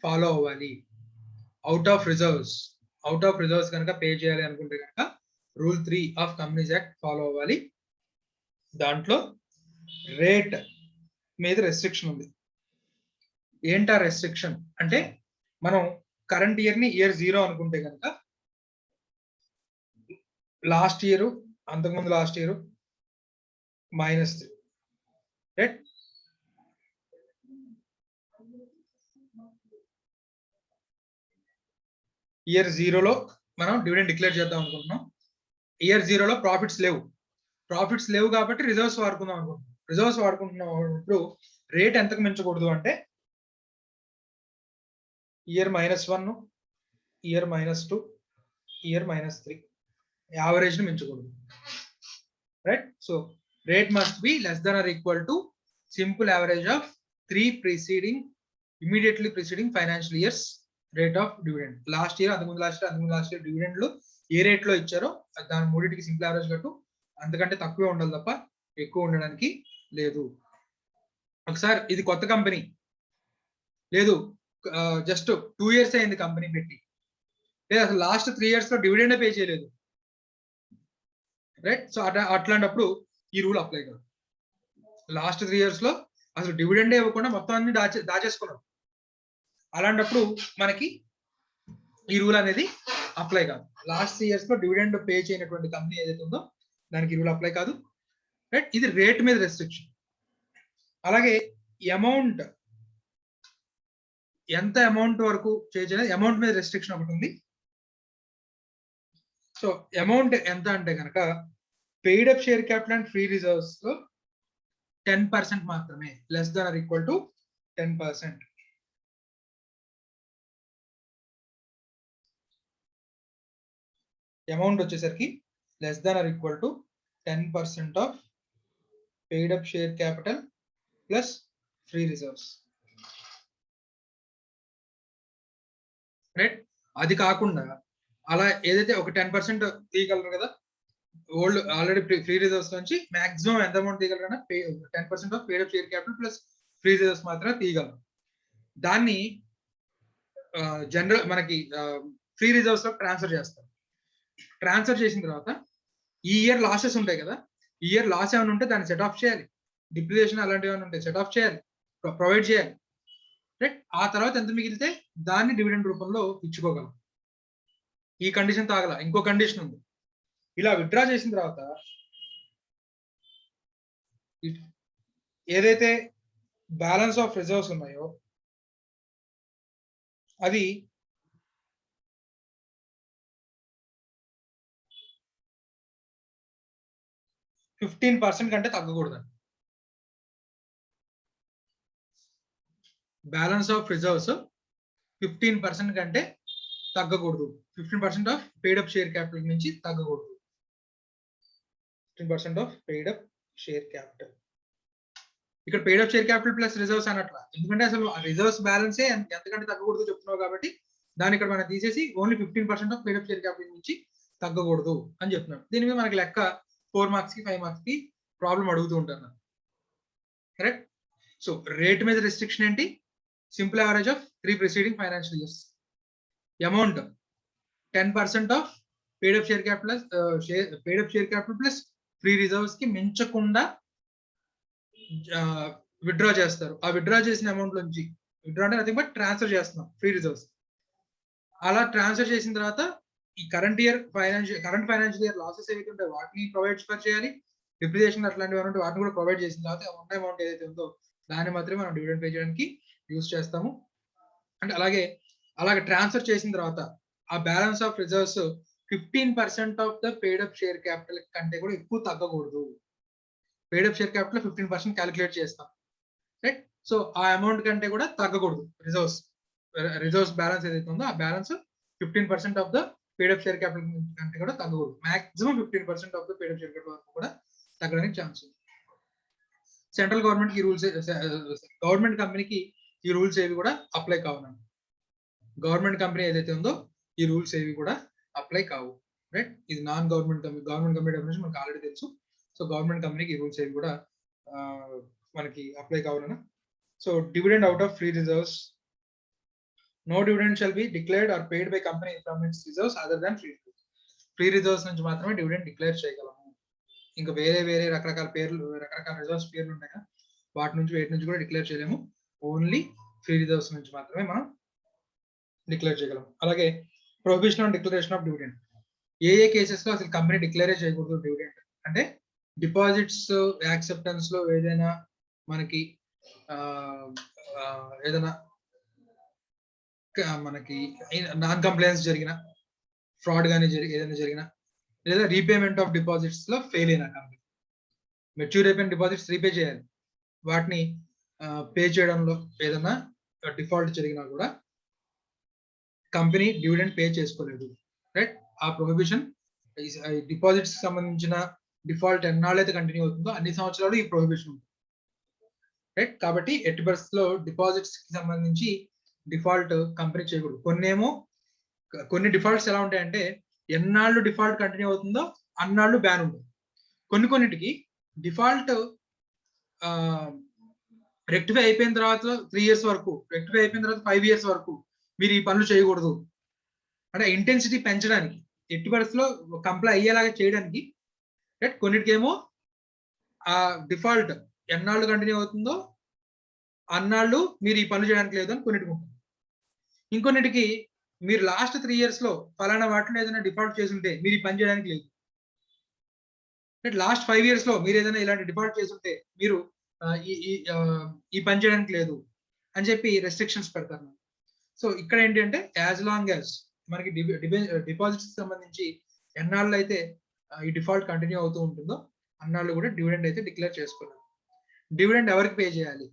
ఫాలో అవ్వాలి. అవుట్ ఆఫ్ రిజర్వ్స్ కనుక పే చేయాలి అనుకుంటే కనుక rule 3 of companies act follow అవ్వాలి. దాంట్లో రేట్ మీద రెస్ట్రిక్షన్ ఉంది. ఏంటా రెస్ట్రిక్షన్ అంటే, మనం కరెంట్ ఇయర్ ని ఇయర్ 0 అనుకుంటే కనుక లాస్ట్ ఇయర్, అంతకుముందు లాస్ట్ ఇయర్ -3, రైట్. ఇయర్ 0లో మనం డివిడెండ్ డిక్లేర్ చేద్దాం అనుకుంటున్నాం. ఇయర్ 0లో ప్రాఫిట్స్ లేవు కాబట్టి రిజర్వ్స్ వాడుకుందాం అనుకుంటున్నాం. రిజర్వ్స్ వాడుకుంటున్నప్పుడు రేట్ ఎంతకు మించకూడదు అంటే ఇయర్ -1, ఇయర్ -2, ఇయర్ -3 యావరేజ్ ని మించకూడదు, right. So rate must be less than or equal to simple average of 3 immediately preceding financial years rate of dividend. Last year, అంతకుముందు last year డివిడెండ్లు ఏ rate లో ఇచ్చారో దాని మూడింటికి సింపుల్ యావరేజ్ కట్టు, అంతకంటే తక్కువే ఉండాలి తప్ప ఎక్కువ ఉండడానికి లేదు. ఒకసారి ఇది కొత్త కంపెనీ లేదు, జస్ట్ 2 years అయింది కంపెనీ పెట్టి, లేదా అసలు లాస్ట్ 3 years లో డివిడెండ్ పే చేయలేదు, రైట్. సో అట్లాంటప్పుడు ఈ రూల్ అప్లై కాదు. లాస్ట్ 3 years లో అసలు డివిడెండ్ ఇవ్వకుండా మొత్తం అన్ని దాచేసుకున్నాం, అలాంటప్పుడు మనకి ఈ రూల్ అనేది అప్లై కాదు. లాస్ట్ 3 years లో డివిడెండ్ పే చేయనటువంటి కంపెనీ ఏదైతే ఉందో దానికి రూల్ అప్లై కాదు, రైట్. ఇది రేట్ మీద రెస్ట్రిక్షన్. అలాగే అమౌంట్, ఎంత అమౌంట్ వరకు చేయాలి, అమౌంట్ మీద రెస్ట్రిక్షన్ ఒకటి ఉంది. సో అమౌంట్ ఎంత అంటే కనుక paid up share capital and free reserves లో 10% మాత్రమే, less than or equal to 10%. Amount వచ్చేసరికి less than or equal to 10% of paid up share capital plus free reserves, right. అది కాకుండా అలా ఏదైతే ఒక 10% తీయగలరు కదా, ఓల్డ్ ఆల్రెడీ ఫ్రీ రిజర్వ్స్ నుంచి మాక్సిమం ఎంత అమౌంట్ తీయగలరు, 10% of paid up share capital plus free reserves మాత్రమే తీయగలరు. దాన్ని జనరల్ మనకి ఫ్రీ రిజర్వ్స్ లో ట్రాన్స్ఫర్ చేస్తారు. ట్రాన్స్ఫర్ చేసిన తర్వాత ఈ ఇయర్ లాసెస్ ఉంటాయి కదా, ఈ ఇయర్ లాస్ ఏమైనా ఉంటే దాన్ని సెట్ ఆఫ్ చేయాలి, డిప్రిసియేషన్ అలాంటివి ఏమైనా ఉంటే సెట్ ఆఫ్ చేయాలి, ప్రొవైడ్ చేయాలి, రైట్. ఆ తర్వాత ఎంత మిగిలితే దాన్ని డివిడెండ్ రూపంలో ఇచ్చుకోగలం. ఈ కండిషన్ తాగల, ఇంకో కండిషన్ ఉంది. ఇలా విత్డ్రా చేసిన తర్వాత ఏదైతే బ్యాలెన్స్ ఆఫ్ రిజర్వ్స్ ఉన్నాయో అది 15% కంటే తగ్గకూడదు. బ్యాలెన్స్ ఆఫ్ రిజర్వ్స్ 15% కంటే తగ్గకూడదు. 15% of paid up share capital నుంచి తగ్గకూడదు. 15% of paid up share capital. ఇక్కడ paid up share capital plus reserves అనట్లా, ఎందుకంటే అసలు రిజర్వ్స్ బ్యాలెన్సే ఎంతకంటే తగ్గకూడదు చెప్తున్నావు కాబట్టి దాన్ని ఇక్కడ మనం తీసేసి only 15% of paid up share capital నుంచి తగ్గకూడదు అని చెప్తున్నాం. దీని మీద మనకి లెక్క 4 మార్క్స్ కి 5 మార్క్స్ కి ప్రాబ్లం అడుగుతూ ఉంటాను. కరెక్ట్. సో రేట్ మీద రెస్ట్రిక్షన్ ఏంటి? Simple average of 3 preceding financial years. Amount 10% of paid up share capital plus free reserves కి మించకుండా విత్డ్రా చేస్తారు. ఆ విత్డ్రా చేసిన అమౌంట్ నుంచి, విత్డ్రా అంటే నథింగ్ బట్ ట్రాన్స్ఫర్ చేస్తున్నాం ఫ్రీ రిజర్వ్స్. అలా ట్రాన్స్ఫర్ చేసిన తర్వాత ఈ కరెంట్ ఫైనాన్షియల్ ఇయర్ లాసెస్ ఏవైతే ఉంటాయో వాటిని ప్రొవైడ్ చేయాలి. డిప్రిసియేషన్ అట్లాంటివి ఉంటే వాటిని కూడా ప్రొవైడ్ చేసిన తర్వాత ఉన్న అమౌంట్ ఏదైతే ఉందో దాన్ని మాత్రమే మనం డివిడెండ్ పే చేయడానికి యూజ్ చేస్తాము. అంటే అలాగే ట్రాన్స్ఫర్ చేసిన తర్వాత ఆ balance of reserves 15% of the paid up share capital కంటే కూడా ఎక్కువ తగ్గకూడదు. Paid up share capital 15% calculate చేస్తాం, రైట్. సో ఆ అమౌంట్ కంటే కూడా తగ్గకూడదు. రిజర్వ్స్ బ్యాలెన్స్ ఏదైతే ఉందో ఆ balance 15% of the paid up share capital కంటే కూడా తగ్గకూడదు. Maximum 15% of the paid up share capital వరకు కూడా తగ్గడానికి ఛాన్స్ ఉంది. సెంట్రల్ గవర్నమెంట్ ఈ రూల్స్, గవర్నమెంట్ కంపెనీకి ఈ రూల్స్ ఏవి కూడా అప్లై కావు. గవర్నమెంట్ కంపెనీ ఏదైతే ఉందో ఈ రూల్స్ ఏవి కూడా అప్లై కావు, రైట్. ఇది నాన్ గవర్నమెంట్ కంపెనీ డెఫినేషన్ మనకు ఆల్రెడీ తెలుసు. సో గవర్నమెంట్ కంపెనీకి ఈ రూల్స్ ఏవి కూడా మనకి అప్లై కావునా. So dividend out of free reserves, no dividend shall be declared or paid by company from its reserves other than free reserves. Free reserves నుంచి మాత్రమే డివిడెండ్ డిక్లేర్ చేయగలము. ఇంకా వేరే రకరకాల రిజర్వ్స్ పేర్లు ఉన్నాయి కదా, వాటి నుంచి కూడా డిక్లేర్ చేయలేము. ఓన్లీ ఫ్రీ రిజర్వ్స్ నుంచి మాత్రమే మనం డిక్లేర్ చేయగలం. అలాగే prohibition on declaration of dividend. A cases లో అసలు కంపెనీ డిక్లేరే చేయకూడదు డివిడెండ్ అంటే, డిపాజిట్స్ యాక్సెప్టెన్స్ లో ఏదైనా మనకి ఏదైనా మనకి నాన్ కంప్లైన్స్ జరిగిన, ఫ్రాడ్ గానీ ఏదైనా జరిగినా, లేదా రీపేమెంట్ ఆఫ్ డిపాజిట్స్ లో ఫెయిల్ అయినా కంపెనీ, మెచ్యూర్ అయిపోయిన డిపాజిట్స్ రీపే చేయాలి, వాటిని పే చేయడంలో ఏదైనా డిఫాల్ట్ జరిగినా కూడా కంపెనీ డివిడెండ్ పే చేసుకోలేదు, రైట్. ఆ ప్రొహిబిషన్ డిపాజిట్స్ సంబంధించిన డిఫాల్ట్ ఎన్నాళ్ళైతే కంటిన్యూ అవుతుందో అన్ని సంవత్సరాలు ఈ ప్రొహిబిషన్ ఉంటుంది, రైట్. కాబట్టి ఎట్టి పరిస్థితుల్లో డిపాజిట్స్ కి సంబంధించి డిఫాల్ట్ కంపెనీ చేయకూడదు. కొన్ని డిఫాల్ట్స్ ఎలా ఉంటాయంటే, ఎన్నాళ్ళు డిఫాల్ట్ కంటిన్యూ అవుతుందో అన్నాళ్ళు బ్యాన్ ఉంటుంది. కొన్నిటికి డిఫాల్ట్ రెక్టిఫై అయిపోయిన తర్వాత 3 years వరకు, రెక్టిఫై అయిపోయిన తర్వాత 5 years వరకు మీరు ఈ పనులు చేయకూడదు అంటే ఇంటెన్సిటీ పెంచడానికి, ఎట్టి పరిస్థితుల్లో కంప్లై అయ్యేలాగా చేయడానికి, రైట్. కొన్నిటికేమో ఆ డిఫాల్ట్ ఎన్నాళ్ళు కంటిన్యూ అవుతుందో అన్నాళ్ళు మీరు ఈ పనులు చేయడానికి లేదు అని కొన్నిటికి ఉంటుంది. ఇంకొన్నిటికి మీరు లాస్ట్ 3 years లో ఫలానా వాటిలో ఏదైనా డిఫాల్ట్ చేసి ఉంటే మీరు ఈ పని చేయడానికి లేదు, లాస్ట్ 5 years లో మీరు ఏదైనా ఇలాంటి డిఫాల్ట్ చేసి ఉంటే మీరు ఈ పని చేయడానికి లేదు అని చెప్పి రెస్ట్రిక్షన్స్ పెడతారు. సో ఇక్కడ ఏంటంటే, యాజ్ లాంగ్ యాజ్ మనకి డిపాజిట్స్ సంబంధించి ఎన్నాళ్ళు అయితే ఈ డిఫాల్ట్ కంటిన్యూ అవుతూ ఉంటుందో అన్నాళ్ళు కూడా డివిడెండ్ అయితే డిక్లేర్ చేసుకున్నారు. డివిడెండ్ ఎవరికి పే చేయాలి?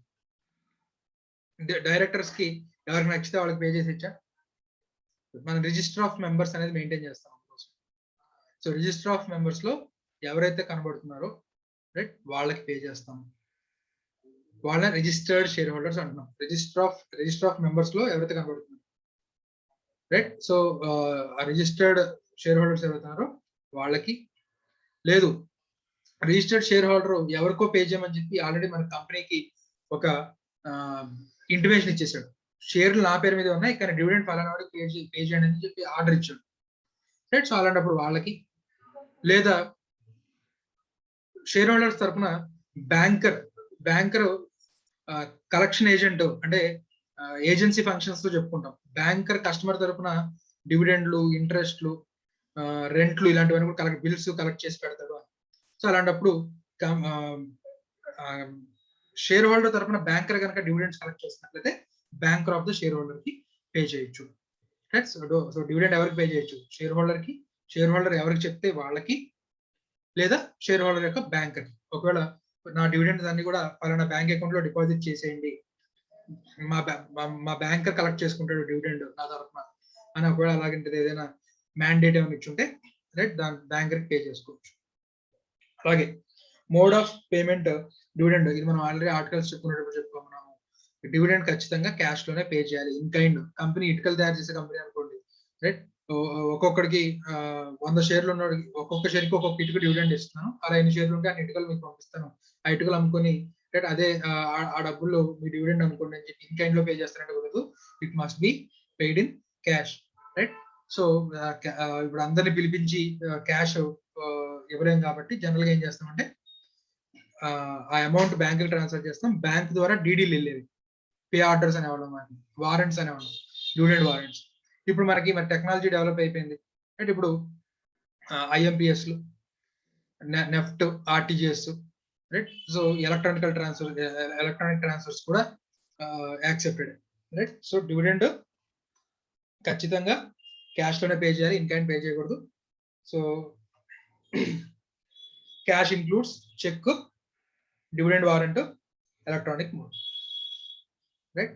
డైరెక్టర్స్ కి ఎవరికి నచ్చితే వాళ్ళకి పే చేసి ఇచ్చా. మనం రిజిస్టర్ ఆఫ్ మెంబర్స్ అనేది మెయింటైన్ చేస్తాం. సో రిజిస్టర్ ఆఫ్ మెంబర్స్ లో ఎవరైతే కనబడుతున్నారో, రైట్, వాళ్ళకి పే చేస్తాం. వాళ్ళ రిజిస్టర్డ్ షేర్ హోల్డర్స్ అంటున్నాం. రిజిస్టర్ ఆఫ్ మెంబర్స్ లో ఎవరైతే కనబడుతున్నారు, right. So registered share holders ఎవరుతున్నారో వాళ్ళకి, లేదు రిజిస్టర్డ్ షేర్ హోల్డర్ ఎవరికో పే చేయమని చెప్పి ఆల్రెడీ మన కంపెనీకి ఒక ఇంటిమేషన్ ఇచ్చేసాడు, షేర్లు నా పేరు మీద ఉన్నాయి కానీ డివిడెండ్ ఫలానా వాడికి పే చేయండి అని చెప్పి ఆర్డర్ ఇచ్చాడు, రైట్. సో అలాంటప్పుడు వాళ్ళకి, లేదా షేర్ హోల్డర్స్ తరఫున బ్యాంకర్ కలెక్షన్ ఏజెంట్ అంటే ఏజెన్సీ ఫంక్షన్స్ లో చెప్పుకుంటాం. బ్యాంకర్ కస్టమర్ తరఫున డివిడెండ్లు, ఇంట్రెస్ట్లు, రెంట్లు ఇలాంటివన్నీ కూడా బిల్స్ కలెక్ట్ చేసి పెడతాడు. సో అలాంటప్పుడు షేర్ హోల్డర్ తరఫున బ్యాంకర్ కనుక డివిడెండ్స్ కలెక్ట్ చేసినట్లయితే banker of the share holder కి పే చేయొచ్చు, రైట్. సో డివిడెండ్ ఎవరికి పే చేయొచ్చు? షేర్ హోల్డర్ కి, షేర్ హోల్డర్ ఎవరికి చెప్తే వాళ్ళకి, లేదా షేర్ హోల్డర్ యొక్క బ్యాంకర్. ఒకవేళ నా డివిడెండ్స్ అన్ని కూడా పలానా బ్యాంక్ అకౌంట్ లో డిపాజిట్ చేసేయండి, మా బ్యాంకర్ కలెక్ట్ చేసుకుంటాడు డివిడెండ్ నా తరఫున అని ఒకవేళ అలాంటిది ఏదైనా మ్యాండేట్ ఏమైనా ఇచ్చుంటే, రైట్, దాని బ్యాంకర్ కి పే చేసుకోవచ్చు. అలాగే మోడ్ ఆఫ్ పేమెంట్ డివిడెండ్, ఇది మనం ఆల్రెడీ ఆర్టికల్స్ చెప్పుకున్నాము. డివిడెండ్ ఖచ్చితంగా క్యాష్ లోనే పే చేయాలి. ఇన్ కైండ్, కంపెనీ ఇటుకలు తయారు చేసే కంపెనీ అనుకోండి, రైట్, ఒక్కొక్కడికి 100 షేర్లు ఉన్న ఒక్కొక్క షేర్కి ఒక్కొక్క ఇటుక డివిడెండ్ ఇస్తున్నాను, అలా ఎన్ని షేర్లు ఉంటే అన్ని ఇటుకలు మీకు పంపిస్తాను, ఆ ఇటుకలు అమ్ముకొని రైట్ అదే ఆ డబ్బుల్లో మీ డివిడెండ్ అనుకోండి అని చెప్పి ఇన్ కైండ్ లో పే చేస్తారంటే కుదరదు. It must be paid in cash, right. So ఇప్పుడు అందరిని పిలిపించి క్యాష్ ఇవ్వలేం కాబట్టి జనరల్ గా ఏం చేస్తామంటే ఆ అమౌంట్ బ్యాంక్ ట్రాన్స్ఫర్ చేస్తాం. బ్యాంక్ ద్వారా డీడీలు వెళ్ళేవి, పే ఆర్డర్స్ అనేవాళ్ళం, వారెంట్స్ అనేవాళ్ళం, డివిడెండ్ వారెంట్స్. ఇప్పుడు మనకి టెక్నాలజీ డెవలప్ అయిపోయింది, అంటే ఇప్పుడు ఐఎంపిఎస్ లు, NEFT, RTGS, right. So electronic transfers కూడా యాక్సెప్టెడ్, రైట్. సో డివిడెండ్ ఖచ్చితంగా క్యాష్ లోనే పే చేయాలి, ఇన్ కైండ్ పే చేయకూడదు. So cash includes cheque, dividend warrant, electronic mode, right.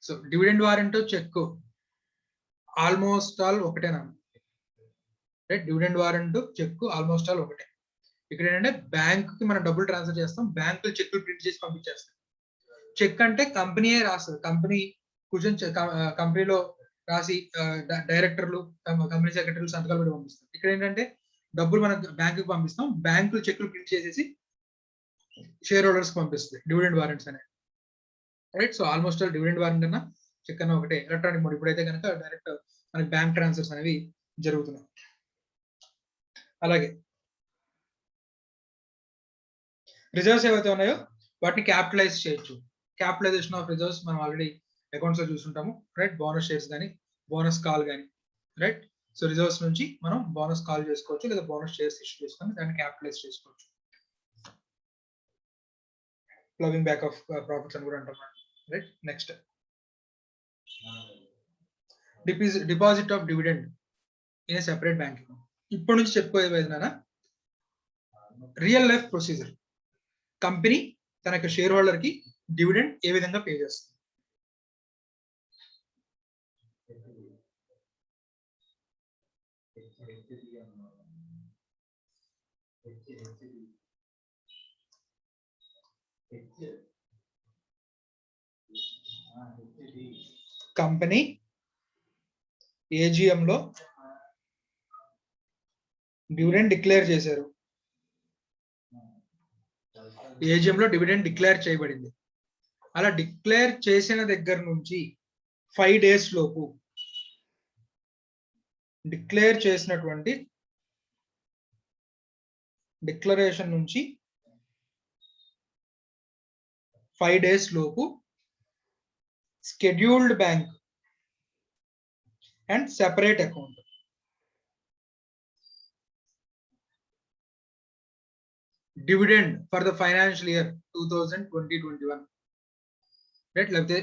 So dividend warrant, cheque almost all ఒకటేనా, right. Dividend warrant, cheque almost all ఒకటే. ఇక్కడ ఏంటంటే bank కి మనం డబ్బులు ట్రాన్స్ఫర్ చేస్తాం, బ్యాంకులు చెక్కులు ప్రింట్ చేసి పంపించేస్తాం. చెక్ అంటే కంపెనీయే రాస్తుంది, కంపెనీ కూర్చొని కంపెనీలో రాసి డైరెక్టర్లు, కంపెనీ సెక్రటరీలు సంతకాలు పెట్టి పంపిస్తాం. ఇక్కడ ఏంటంటే డబ్బులు మనం బ్యాంకుకి పంపిస్తాం, బ్యాంకులు చెక్కులు ప్రింట్ చేసేసి షేర్ హోల్డర్స్ పంపిస్తుంది డివిడెండ్ వారెంట్స్ అనే, right. So almost all dividend warrant అన్న చెక్ అన్న ఒకటే. ఎలక్ట్రానిక్ మోడ్ ఇప్పుడైతే కనుక డైరెక్ట్ మనకి బ్యాంక్ ట్రాన్స్ఫర్స్ అనేవి జరుగుతున్నాయి. అలాగే రిజర్వ్స్ ఏవైతే ఉన్నాయో వాటిని క్యాపిటలైజ్ చేయొచ్చు. క్యాపిటలైజేషన్ ఆఫ్ రిజర్వ్స్ మనం ఆల్రెడీ అకౌంట్స్ లో చూసుంటాము, రైట్. బోనస్ షేర్స్ కానీ, బోనస్ కాల్ కానీ, రైట్. సో రిజర్వ్స్ నుంచి మనం బోనస్ కాల్ చేసుకోవచ్చు, లేదా బోనస్ షేర్స్ ఇష్యూ చేసుకొని దాన్ని క్యాపిటలైజ్ చేసుకోవచ్చు. ప్లవింగ్ బ్యాక్ ఆఫ్ ప్రాఫిట్స్ అని కూడా అంటాం, right. Next deposit of dividend in a separate bank account. ఇప్పటి నుంచి చెప్పుకోయేది ఏదైనా రియల్ లైఫ్ ప్రొసీజర్. కంపెనీ తన యొక్క షేర్ హోల్డర్ కి డివిడెండ్ ఏ విధంగా పే చేస్తుంది. కంపెనీ ఏజిఎం లో డివిడెండ్ డిక్లేర్ చేశారు, ఏజిఎం లో డివిడెండ్ డిక్లేర్ చేయబడింది. అలా డిక్లేర్ చేసిన దగ్గర నుంచి 5 days లోపు, డిక్లేర్ చేసినటువంటి డిక్లరేషన్ నుంచి 5 days లోపు scheduled bank and separate account dividend for the financial year 2020-21, right, లేకపోతే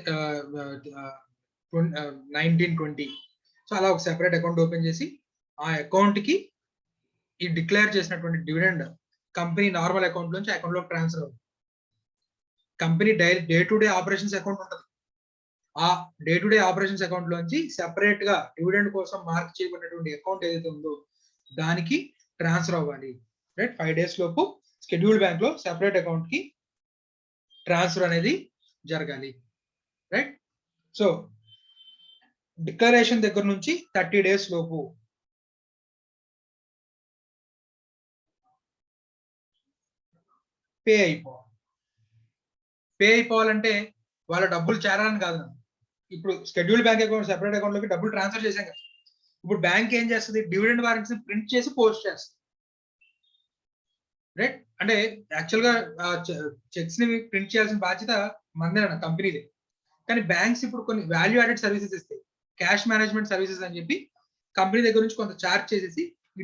1920. సో అలా ఒక సెపరేట్ అకౌంట్ ఓపెన్ చేసి ఆ అకౌంట్ కి ఈ డిక్లేర్ చేసినటువంటి డివిడెండ్ కంపెనీ నార్మల్ అకౌంట్ నుంచి అకౌంట్ లోకి ట్రాన్స్ఫర్ అవుతుంది. Company day to day operations account ఉంటుంది, ఆ day to day operations account లోంచి సెపరేట్ గా డివిడెండ్ కోసం మార్క్ చేయబడినటువంటి అకౌంట్ ఏదైతే ఉందో దానికి ట్రాన్స్ఫర్ అవ్వాలి, రైట్. 5 days లోపు షెడ్యూల్డ్ బ్యాంక్ లో సెపరేట్ అకౌంట్ కి ట్రాన్స్ఫర్ అనేది జరగాలి, రైట్. సో డిక్లరేషన్ దగ్గర నుంచి 30 days లోపు పే అయిపోవాలి. పే అయిపోవాలంటే వాళ్ళ డబ్బులు చేరాలని కాదు, ఇప్పుడు scheduled bank account separate account లోకి డబ్బులు ట్రాన్స్ఫర్ చేశాం కదా, ఇప్పుడు బ్యాంక్ ఏం చేస్తుంది, డివిడెండ్ వారెంట్స్ ప్రింట్ చేసి పోస్ట్ చేస్తుంది, రైట్. అంటే యాక్చువల్ గా చెక్స్ ని ప్రింట్ చేయాల్సిన బాధ్యత మందేనా, కంపెనీదే. కానీ బ్యాంక్స్ ఇప్పుడు కొన్ని వాల్యూ యాడెడ్ సర్వీసెస్ ఇస్తాయి, క్యాష్ మేనేజ్మెంట్ సర్వీసెస్ అని చెప్పి కంపెనీ దగ్గర నుంచి కొంత చార్జ్ చేసేసి ఈ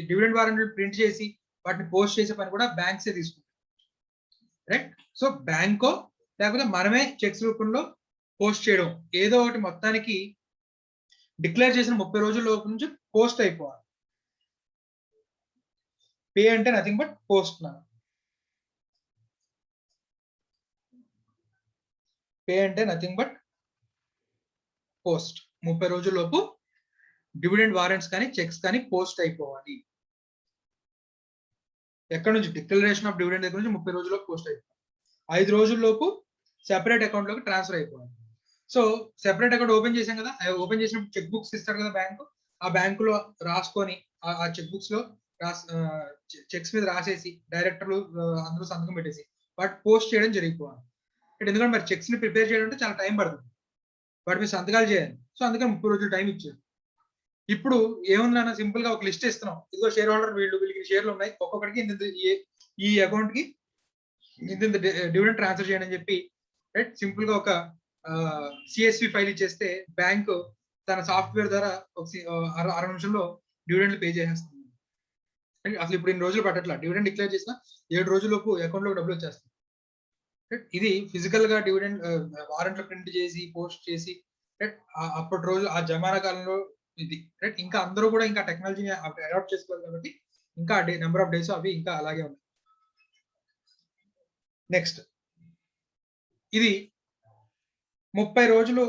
డివిడెండ్ వారెంట్ ప్రింట్ చేసి వాటిని పోస్ట్ చేసే పని కూడా బ్యాంక్సే తీసుకుంటాయి, రైట్. సో బ్యాంకో లేకపోతే మనమే చెక్స్ రూపంలో పోస్ట్ చేయడం, ఏదో ఒకటి మొత్తానికి డిక్లేర్ చేసిన 30 రోజుల లోపు నుంచి పోస్ట్ అయిపోవాలి. పే అంటే నథింగ్ బట్ పోస్ట్. పే అంటే నథింగ్ బట్ పోస్ట్. 30 రోజుల లోపు డివిడెండ్ వారెంట్స్ కానీ చెక్స్ కానీ పోస్ట్ అయిపోవాలి. ఎక్కడ నుంచి డిక్లరేషన్ ఆఫ్ డివిడెండ్ దగ్గర నుంచి 30 రోజుల్లో పోస్ట్ అయిపోయింది. 5 రోజుల్లోపు సెపరేట్ అకౌంట్ లోకి ట్రాన్స్ఫర్ అయిపోవాలి. సో సెపరేట్ అకౌంట్ ఓపెన్ చేసాం కదా, ఓపెన్ చేసినప్పుడు చెక్ బుక్స్ ఇస్తారు కదా బ్యాంకు, ఆ బ్యాంకులో రాసుకొని ఆ చెక్ బుక్స్ లో చెక్స్ మీద రాసేసి డైరెక్టర్లు అందరూ సంతకం పెట్టేసి వాటి పోస్ట్ చేయడం జరిగిపోవాలి. ఎందుకంటే మరి చెక్స్ ని ప్రిపేర్ చేయడం అంటే చాలా టైం పడుతుంది, వాటి మీద సంతకాలు చేయాలి. సో అందుకని 30 రోజులు టైం ఇచ్చారు. ఇప్పుడు ఏముందన్న సింపుల్ గా ఒక లిస్ట్ ఇస్తున్నాం, ఇదిగో షేర్ హోల్డర్ వీళ్ళకి షేర్లు ఉన్నాయి, ఒక్కొక్కడికి ఈ అకౌంట్ కి ఇంత డివిడెండ్ ట్రాన్స్ఫర్ చేయండి అని చెప్పి రైట్ సింపుల్ గా ఒక సిఎస్వి ఫైల్ ఇచ్చేస్తే బ్యాంక్ తన సాఫ్ట్వేర్ ద్వారా ఒక 60 నిమిషంలో డివిడెండ్ పే చేసేస్తుంది. అసలు ఇప్పుడు ఇన్ని రోజులు పట్టట్లా, డివిడెండ్ డిక్లేర్ చేసిన 7 రోజుల్లోపు అకౌంట్ లో డబ్బులు వచ్చేస్తాయి. ఇది ఫిజికల్ గా డివిడెండ్ వారెంట్ లో ప్రింట్ చేసి పోస్ట్ చేసి అప్పటి రోజు ఆ జమానా కాలంలో ఇది రైట్. ఇంకా అందరూ కూడా ఇంకా టెక్నాలజీని అడాప్ట్ చేసుకోవాలి కాబట్టి ఇంకా నెంబర్ ఆఫ్ డేస్ అవి ఇంకా అలాగే ఉన్నాయి. నెక్స్ట్ ఇది 30 రోజులు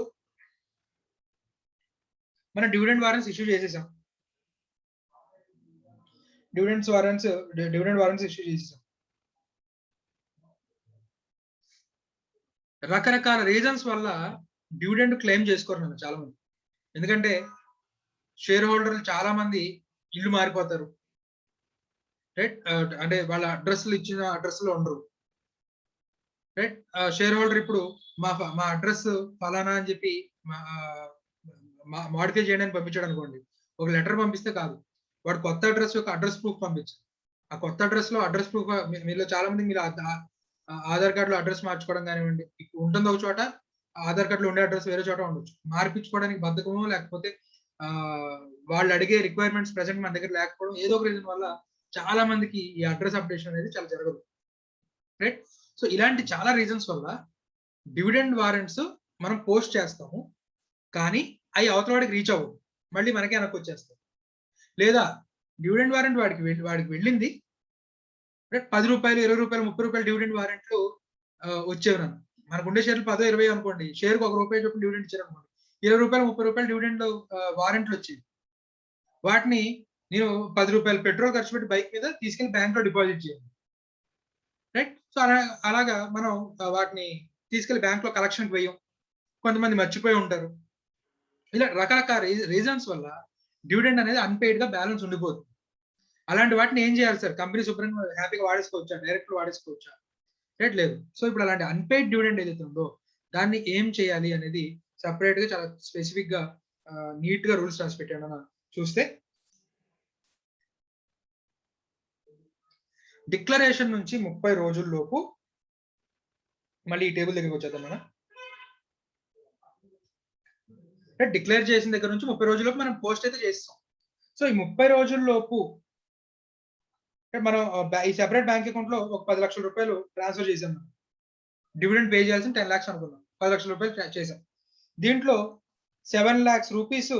మన డివిడెండ్ వారెంట్స్ ఇష్యూ చేసేసాం. డివిడెండ్ వారెంట్స్ ఇష్యూ చేసేసాం. రకరకాల రీజన్స్ వల్ల డివిడెండ్ క్లెయిమ్ చేసుకోరు చాలా మంది. ఎందుకంటే షేర్ హోల్డర్లు చాలా మంది ఇల్లు మారిపోతారు రైట్, అంటే వాళ్ళ అడ్రస్లు ఇచ్చిన అడ్రస్ లో ఉండరు రైట్. షేర్ హోల్డర్ ఇప్పుడు మా అడ్రస్ ఫలానా అని చెప్పి మాడిఫై చేయడానికి పంపించాడు అనుకోండి, ఒక లెటర్ పంపిస్తే కాదు, వాడు కొత్త అడ్రస్ యొక్క అడ్రస్ ప్రూఫ్ పంపించారు. ఆ కొత్త అడ్రస్ లో అడ్రస్ ప్రూఫ్ మీలో చాలా మంది మీరు ఆధార్ కార్డు లో అడ్రస్ మార్చుకోవడం కానివ్వండి, ఇప్పుడు ఉంటుంది ఒక చోట, ఆధార్ కార్డు లో ఉండే అడ్రస్ వేరే చోట ఉండొచ్చు. మార్పించుకోవడానికి బద్ధకమో లేకపోతే వాళ్ళు అడిగే రిక్వైర్మెంట్స్ ప్రెసెంట్ మన దగ్గర లేకపోవడం, ఏదో ఒక రీజన్ వల్ల చాలా మందికి ఈ అడ్రస్ అప్డేషన్ అనేది చాలా జరగదు రైట్. సో ఇలాంటి చాలా రీజన్స్ వల్ల డివిడెండ్ వారెంట్స్ మనం పోస్ట్ చేస్తాము, కానీ అవి అవతల వాడికి రీచ్ అవ్వవు, మళ్ళీ మనకి వెనక్కి వచ్చేస్తాయి. లేదా డివిడెండ్ వారెంట్ వాడికి వెళ్ళింది 10 రూపాయలు 20 రూపాయలు 30 రూపాయలు డివిడెండ్ వారెంట్లు వచ్చేవి. మనకు ఉండే షేర్లు 10 20 అనుకోండి, షేర్కి ₹1 చొప్పున డివిడెండ్ ఇచ్చారు అనుకోండి, 20 రూపాయలు 30 రూపాయలు డివిడెండ్ వారెంట్లు వచ్చేవి. వాటిని నేను 10 రూపాయలు పెట్రోల్ ఖర్చు పెట్టి బైక్ మీద తీసుకెళ్లి బ్యాంక్ లో డిపాజిట్ చేయాలి రైట్. సో అలాగా మనం వాటిని తీసుకెళ్లి బ్యాంక్ లో కలెక్షన్ వేయం, కొంతమంది మర్చిపోయి ఉంటారు. ఇలా రకరకాల రీజన్స్ వల్ల డివిడెండ్ అనేది అన్పెయిడ్ గా బ్యాలెన్స్ ఉండిపోతుంది. అలాంటి వాటిని ఏం చేయాలి సార్, కంపెనీ శుభ్రంగా హ్యాపీగా వాడేసుకోవచ్చా, డైరెక్ట్ వాడేసుకోవచ్చా రైట్? లేదు. సో ఇప్పుడు అలాంటి అన్పెయిడ్ డివిడెండ్ ఏదైతే ఉందో దాన్ని ఏం చేయాలి అనేది సెపరేట్ గా చాలా స్పెసిఫిక్ గా నీట్ గా రూల్స్ రాసి పెట్టాను. చూస్తే డిక్లరేషన్ నుంచి 30 రోజుల్లోపు, మళ్ళీ ఈ టేబుల్ దగ్గరికి వచ్చేద్దాం మనం. డిక్లేర్ చేసిన దగ్గర నుంచి 30 రోజుల్లోపు మనం పోస్ట్ అయితే చేస్తాం. సో ఈ 30 రోజుల్లోపు మనం ఈ సెపరేట్ బ్యాంక్ అకౌంట్ లో ఒక 10 లక్షల రూపాయలు ట్రాన్స్ఫర్ చేసాం. డివిడెండ్ పే చేయాల్సిన 10 lakhs అనుకున్నాం, 10 లక్షల రూపాయలు చేసాం. దీంట్లో 7 lakhs రూపీస్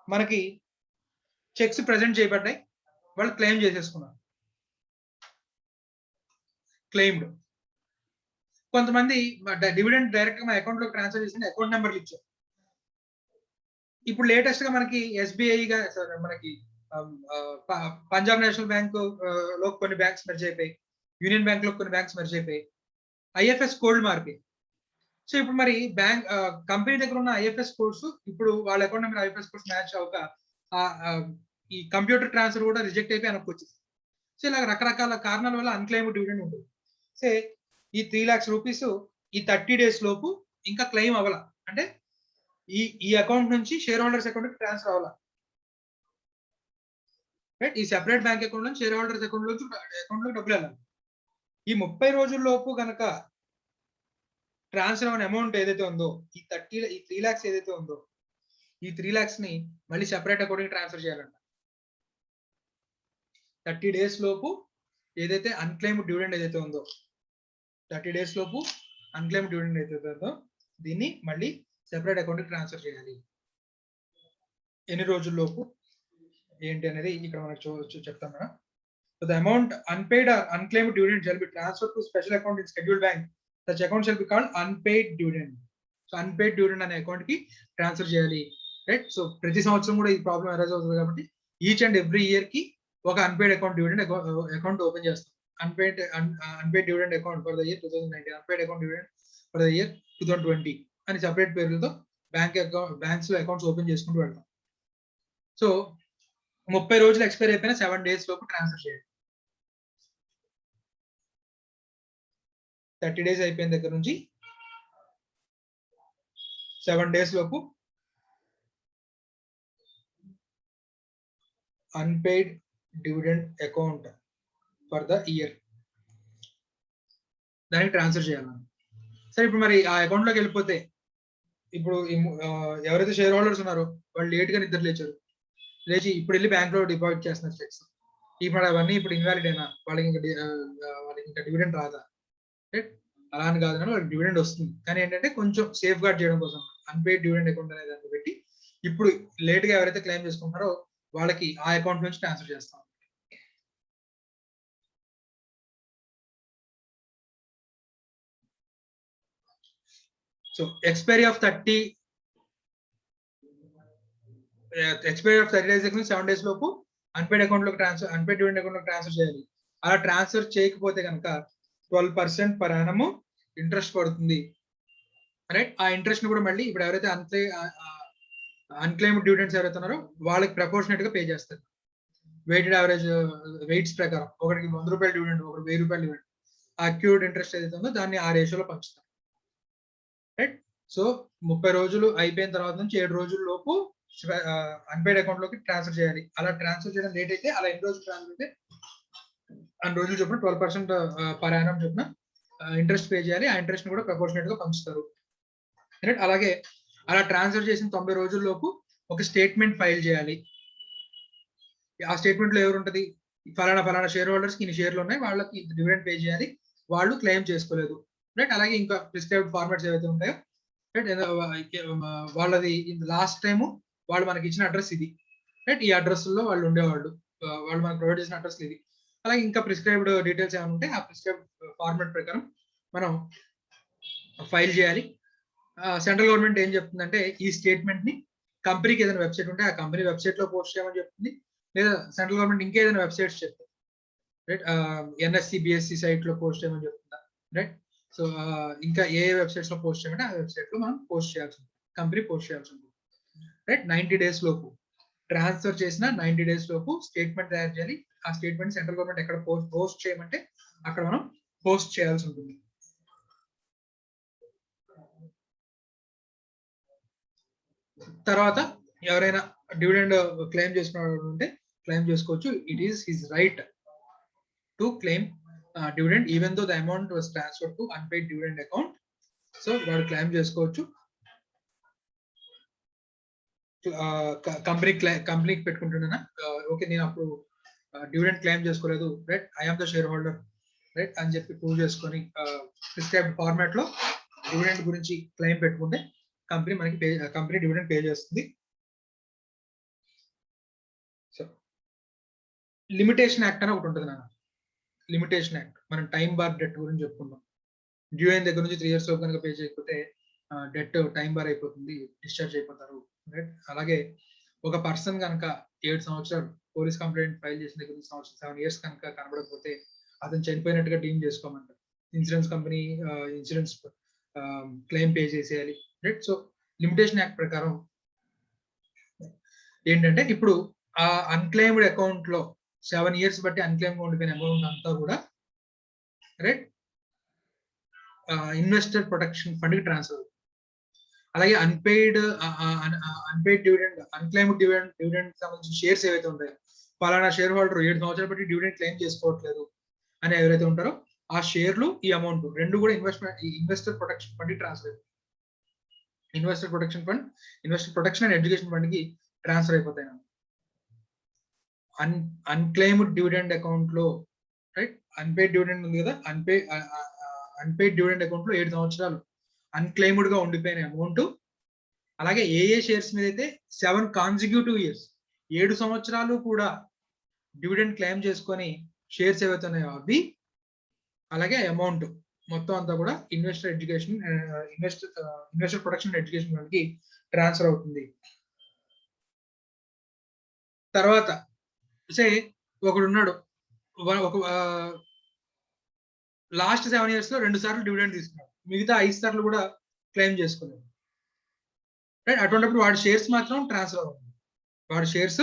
మనకి చెక్స్ ప్రెజెంట్ చేయబడ్డాయి, వాళ్ళు క్లెయిమ్ చేసేసుకున్నారు. క్లెయిమ్డ్. కొంతమంది డివిడెండ్ డైరెక్ట్ గా మన అకౌంట్ లో ట్రాన్స్ఫర్ చేసిన అకౌంట్ నెంబర్లు ఇచ్చారు. ఇప్పుడు లేటెస్ట్ గా మనకి ఎస్బీఐ గా మనకి పంజాబ్ నేషనల్ బ్యాంక్ లో కొన్ని బ్యాంక్స్ మెర్జ్ అయిపోయి, యూనియన్ బ్యాంక్ లో కొన్ని బ్యాంక్స్ మెర్జ్ అయిపోయి, ఐఎఫ్ఎస్ కోడ్ మారిపోయి. సో ఇప్పుడు మరి బ్యాంక్ కంపెనీ దగ్గర ఉన్న ఐఎఫ్ఎస్ కోడ్స్ ఇప్పుడు వాళ్ళ account number IFS codes match అవ్వక ఈ కంప్యూటర్ ట్రాన్స్ఫర్ కూడా రిజెక్ట్ అయిపోయి వెనక్కి వచ్చింది. సో ఇలా రకరకాల కారణాల వల్ల అన్క్లెయిమ్ డివిడెండ్ ఉంటుంది. సే ఈ 3 lakhs రూపీస్ ఈ 30 days లోపు ఇంకా క్లెయిమ్ అవ్వాల అంటే ఈ అకౌంట్ నుంచి షేర్ హోల్డర్స్ అకౌంట్ కి ట్రాన్స్ఫర్ అవ్వాల రైట్. ఈ సెపరేట్ బ్యాంక్ అకౌంట్ నుంచి షేర్ హోల్డర్స్ అకౌంట్ లోకి డబ్బులు వెళ్ళాలి. ఈ 30 రోజుల్లోపు కనుక ట్రాన్స్ఫర్ అయిన అమౌంట్ ఏదైతే ఉందో ఈ 3 lakhs ఏదైతే ఉందో ఈ 3 lakhs ని మళ్ళీ సెపరేట్ అకౌంట్ కి ట్రాన్స్ఫర్ చేయాలంట. 30 days లోపు ఏదైతే అన్క్లెయిమ్డ్ డివిడెండ్ ఏదైతే ఉందో 30 days లోపు అన్క్లెయిమ్డ్ డివిడెండ్ ఏదైతే ఉందో దీన్ని మళ్ళీ సెపరేట్ అకౌంట్ కి ట్రాన్స్ఫర్ చేయాలి. ఎన్ని రోజుల్లోపు ఏంటి అనేది ఇక్కడ మనకు చెప్తాం కదా. So the amount unpaid or unclaimed dividend shall be transferred to special account in scheduled bank. Such account shall be called unpaid dividend. So unpaid dividend అనే అకౌంట్ కి ట్రాన్స్ఫర్ చేయాలి రైట్. సో ప్రతి సంవత్సరం కూడా ఈ ప్రాబ్లం అరైజ్ అవుతుంది కాబట్టి each and every year కి ఒక unpaid account dividend account open చేస్తాం. Unpaid dividend account for the year 2019, unpaid account dividend for the year 2020 అని సెపరేట్ పేర్లతో బ్యాంక్స్ లో అకౌంట్స్ ఓపెన్ చేసుకుంటూ వెళ్తాం. సో 30 రోజులు ఎక్స్పైర్ అయిపోయిన 7 days లోపు ట్రాన్స్ఫర్ చేయండి. 30 days అయిపోయిన దగ్గర నుంచి 7 days లోపు unpaid dividend account for the year దానికి ట్రాన్స్ఫర్ చేయాలి. సరే, ఇప్పుడు మరి ఆ అకౌంట్ లోకి వెళ్ళిపోతే ఇప్పుడు ఎవరైతే షేర్ హోల్డర్స్ ఉన్నారో వాళ్ళు లేట్ గా నిద్ర లేచారు, లేచి ఇప్పుడు వెళ్ళి బ్యాంక్ లో డిపాజిట్ చేస్తున్నారు చెక్స్. ఇప్పుడు అవన్నీ ఇప్పుడు ఇన్వాలిడ్ అయినా వాళ్ళకి ఇంకా డివిడెండ్ రాదా? అలా అని కాదు, వాళ్ళకి డివిడెండ్ వస్తుంది. కానీ ఏంటంటే కొంచెం సేఫ్ గార్డ్ చేయడం కోసం అన్పెయిడ్ డివిడెండ్ అకౌంట్ అనేది దాన్ని పెట్టి ఇప్పుడు లేట్ గా ఎవరైతే క్లెయిమ్ చేసుకుంటారో వాళ్ళకి ఆ అకౌంట్ నుంచి ట్రాన్స్ఫర్ చేస్తాం. So expiry of 30 days 7 days లోపు అన్పెయిడ్ అకౌంట్ లోకి అన్పెయిడ్ డివిడెండ్ అకౌంట్ లోకి ట్రాన్స్ఫర్ చేయాలి. అలా ట్రాన్స్ఫర్ చేయకపోతే కనుక 12% పర్ యానమ్ ఇంట్రెస్ట్ పడుతుంది. రైట్, ఆ ఇంట్రెస్ట్ ని కూడా మళ్ళీ ఇప్పుడు ఎవరైతే అన్క్లెయిమ్డ్ డివిడెండ్స్ ఎవరైతే ఉన్నారో వాళ్ళకి ప్రపోర్షనేట్ గా పే చేస్తారు. వెయిటెడ్ యావరేజ్ వెయిట్స్ ప్రకారం ఒకరికి 100 రూపాయలు డివిడెండ్, ఒకరికి 1000 రూపాయలు డివిడెండ్, ఆ అక్యూర్డ్ ఇంట్రెస్ట్ ఏదైతే ఉందో దాన్ని ఆ రేషియోలో పంచుతారు. రైట్, సో 30 రోజులు అయిపోయిన తర్వాత నుంచి 7 రోజుల లోపు అన్పెయిడ్ అకౌంట్ లోకి ట్రాన్స్ఫర్ చేయాలి. అలా ట్రాన్స్ఫర్ చేయడం లేట్ అయితే అలా ఎన్ని రోజులు ట్రాన్స్ఫర్ అయితే అన్ని రోజులు చొప్పున 12% పర్ యానం చొప్పున ఇంట్రెస్ట్ పే చేయాలి. ఆ ఇంట్రెస్ట్ ని కూడా ప్రపోర్షనేట్ గా పంచుతారు. రైట్, అలాగే అలా ట్రాన్స్ఫర్ చేసిన 90 రోజుల లోపు ఒక స్టేట్మెంట్ ఫైల్ చేయాలి. ఆ స్టేట్మెంట్ లో ఎవరు ఉంటది, ఫలానా షేర్ హోల్డర్స్ కి ఇన్ని షేర్లు ఉన్నాయి, వాళ్ళకి డివిడెండ్ పే చేయాలి, వాళ్ళు క్లెయిమ్ చేసుకోలేదు. రైట్, అలాగే ఇంకా ప్రిస్క్రైబ్డ్ ఫార్మాట్స్ ఏవైతే ఉంటాయో, రైట్, వాళ్ళది లాస్ట్ టైము వాళ్ళు మనకి ఇచ్చిన అడ్రస్ ఇది. రైట్, ఈ అడ్రస్ లో వాళ్ళు ఉండేవాళ్ళు, వాళ్ళు మనకు ప్రొవైడ్ చేసిన అడ్రస్ ఇది. అలాగే ఇంకా ప్రిస్క్రైబ్డ్ డీటెయిల్స్ ఏమైనా ఉంటే ఆ ప్రిస్క్రైబ్డ్ ఫార్మాట్ ప్రకారం మనం ఫైల్ చేయాలి. సెంట్రల్ గవర్నమెంట్ ఏం చెప్తుందంటే ఈ స్టేట్మెంట్ ని కంపెనీకి ఏదైనా వెబ్సైట్ ఉంటే ఆ కంపెనీ వెబ్సైట్ లో పోస్ట్ చేయమని చెప్తుంది, లేదా సెంట్రల్ గవర్నమెంట్ ఇంకేదైనా వెబ్సైట్స్ చెప్తుంది. రైట్, ఎన్ఎస్సి బిఎస్సి సైట్ లో పోస్ట్ చేయమని చెప్తుందా? రైట్, సో ఇంకా ఏ వెబ్సైట్స్ లో పోస్ట్ చేయమంటే ఆ వెబ్సైట్ లో మనం పోస్ట్ చేయాల్సి ఉంటుంది, కంపెనీ పోస్ట్ చేయాల్సి ఉంటుంది. రైట్, 90 days లోపు ట్రాన్స్ఫర్ చేసిన 90 days లోపు స్టేట్మెంట్ తయారు చేయాలి. ఆ స్టేట్మెంట్ సెంట్రల్ గవర్నమెంట్ ఎక్కడ పోస్ట్ చేయమంటే అక్కడ మనం పోస్ట్ చేయాల్సి ఉంటుంది. తర్వాత ఎవరైనా డివిడెండ్ క్లెయిమ్ చేసుకుంటే క్లెయిమ్ చేసుకోవచ్చు. It is his right to claim dividend even though the amount was transferred to unpaid dividend account. So వాడు క్లెయిమ్ చేసుకోవచ్చు. కంపెనీకి పెట్టుకుంటున్నా, ఓకే నేను అప్పుడు డివిడెండ్ క్లెయిమ్ చేసుకోలేదు, right, I am the shareholder, right అని చెప్పి ప్రూవ్ చేసుకొని ప్రిస్క్రైబ్డ్ ఫార్మాట్ లో డివిడెండ్ గురించి క్లెయిమ్ పెట్టుకుంటే కంపెనీ డివిడెండ్ పే చేస్తుంది. సో లిమిటేషన్ యాక్ట్ అని ఒకటి ఉంటుంది నాన్న. లిమిటేషన్ యాక్ట్, మనం టైం బార్ డెట్ గురించి చెప్పుకుంటాం. డ్యూ అయిన దగ్గర నుంచి 3 years లోపు కనుక పే చేయకపోతే డెట్ టైం బార్ అయిపోతుంది, డిశ్చార్జ్ అయిపోతారు. రైట్, అలాగే ఒక పర్సన్ కనుక 7 సంవత్సరాలు పోలీస్ కంప్లైంట్ ఫైల్ చేసిన దగ్గర నుంచి 7 years కనుక కనబడకపోతే అతను చనిపోయినట్టుగా డీమ్ చేసుకోమంటారు. Insurance company insurance claim pay చేసేయాలి. రైట్, సో లిమిటేషన్ యాక్ట్ ప్రకారం ఏంటంటే ఇప్పుడు ఆ అన్క్లెయిమ్డ్ అకౌంట్ లో 7 years బట్టి అన్క్లెయిమ్ ఉండిపోయిన అమౌంట్ అంతా కూడా రైట్ ఇన్వెస్టర్ ప్రొటెక్షన్ ఫండ్ కి ట్రాన్స్ఫర్. అలాగే అన్పెయిడ్ డివిడెండ్, అన్క్లెయిమ్డ్ డివిడెండ్ సంబంధించిన షేర్స్ ఏవైతే ఉంటాయో, పలానా షేర్ హోల్డర్ 7 సంవత్సరాలు బట్టి డివిడెండ్ క్లెయిమ్ చేసుకోవట్లేదు అని ఎవరైతే ఉంటారో ఆ షేర్లు ఈ అమౌంట్ రెండు కూడా ఇన్వెస్టర్ ప్రొటెక్షన్ ఫండ్ కి ట్రాన్స్ఫర్ అవుతాయి. Investor protection and education fund కి ట్రాన్స్ఫర్ అయిపోతాయి. అన్క్లెయిమ్డ్ డివిడెండ్ అకౌంట్ లో రైట్ అన్పెయిడ్ డివిడెండ్ ఉంది కదా, అన్పెయిడ్ డివిడెండ్ అకౌంట్ లో 7 సంవత్సరాలు అన్క్లెయిమ్డ్ గా ఉండిపోయిన అమౌంట్, అలాగే ఏ షేర్స్ మీద అయితే 7 consecutive years 7 సంవత్సరాలు కూడా డివిడెండ్ క్లెయిమ్ చేసుకొని షేర్స్ ఏవైతే ఉన్నాయో అవి, అలాగే అమౌంట్ మొత్తం అంతా కూడా ఇన్వెస్టర్ ప్రొటెక్షన్ ఎడ్యుకేషన్ ఫండ్ కి ట్రాన్స్ఫర్ అవుతుంది. తర్వాత ఒకడు ఉన్నాడు, ఒక లాస్ట్ 7 years లో 2 సార్లు డివిడెండ్ తీసుకున్నాడు, మిగతా 5 సార్లు కూడా క్లెయిమ్ చేసుకున్నాడు. రైట్, అటువంటిప్పుడు వాడి షేర్స్ మాత్రం ట్రాన్స్ఫర్ అవుతుంది, వాడి షేర్స్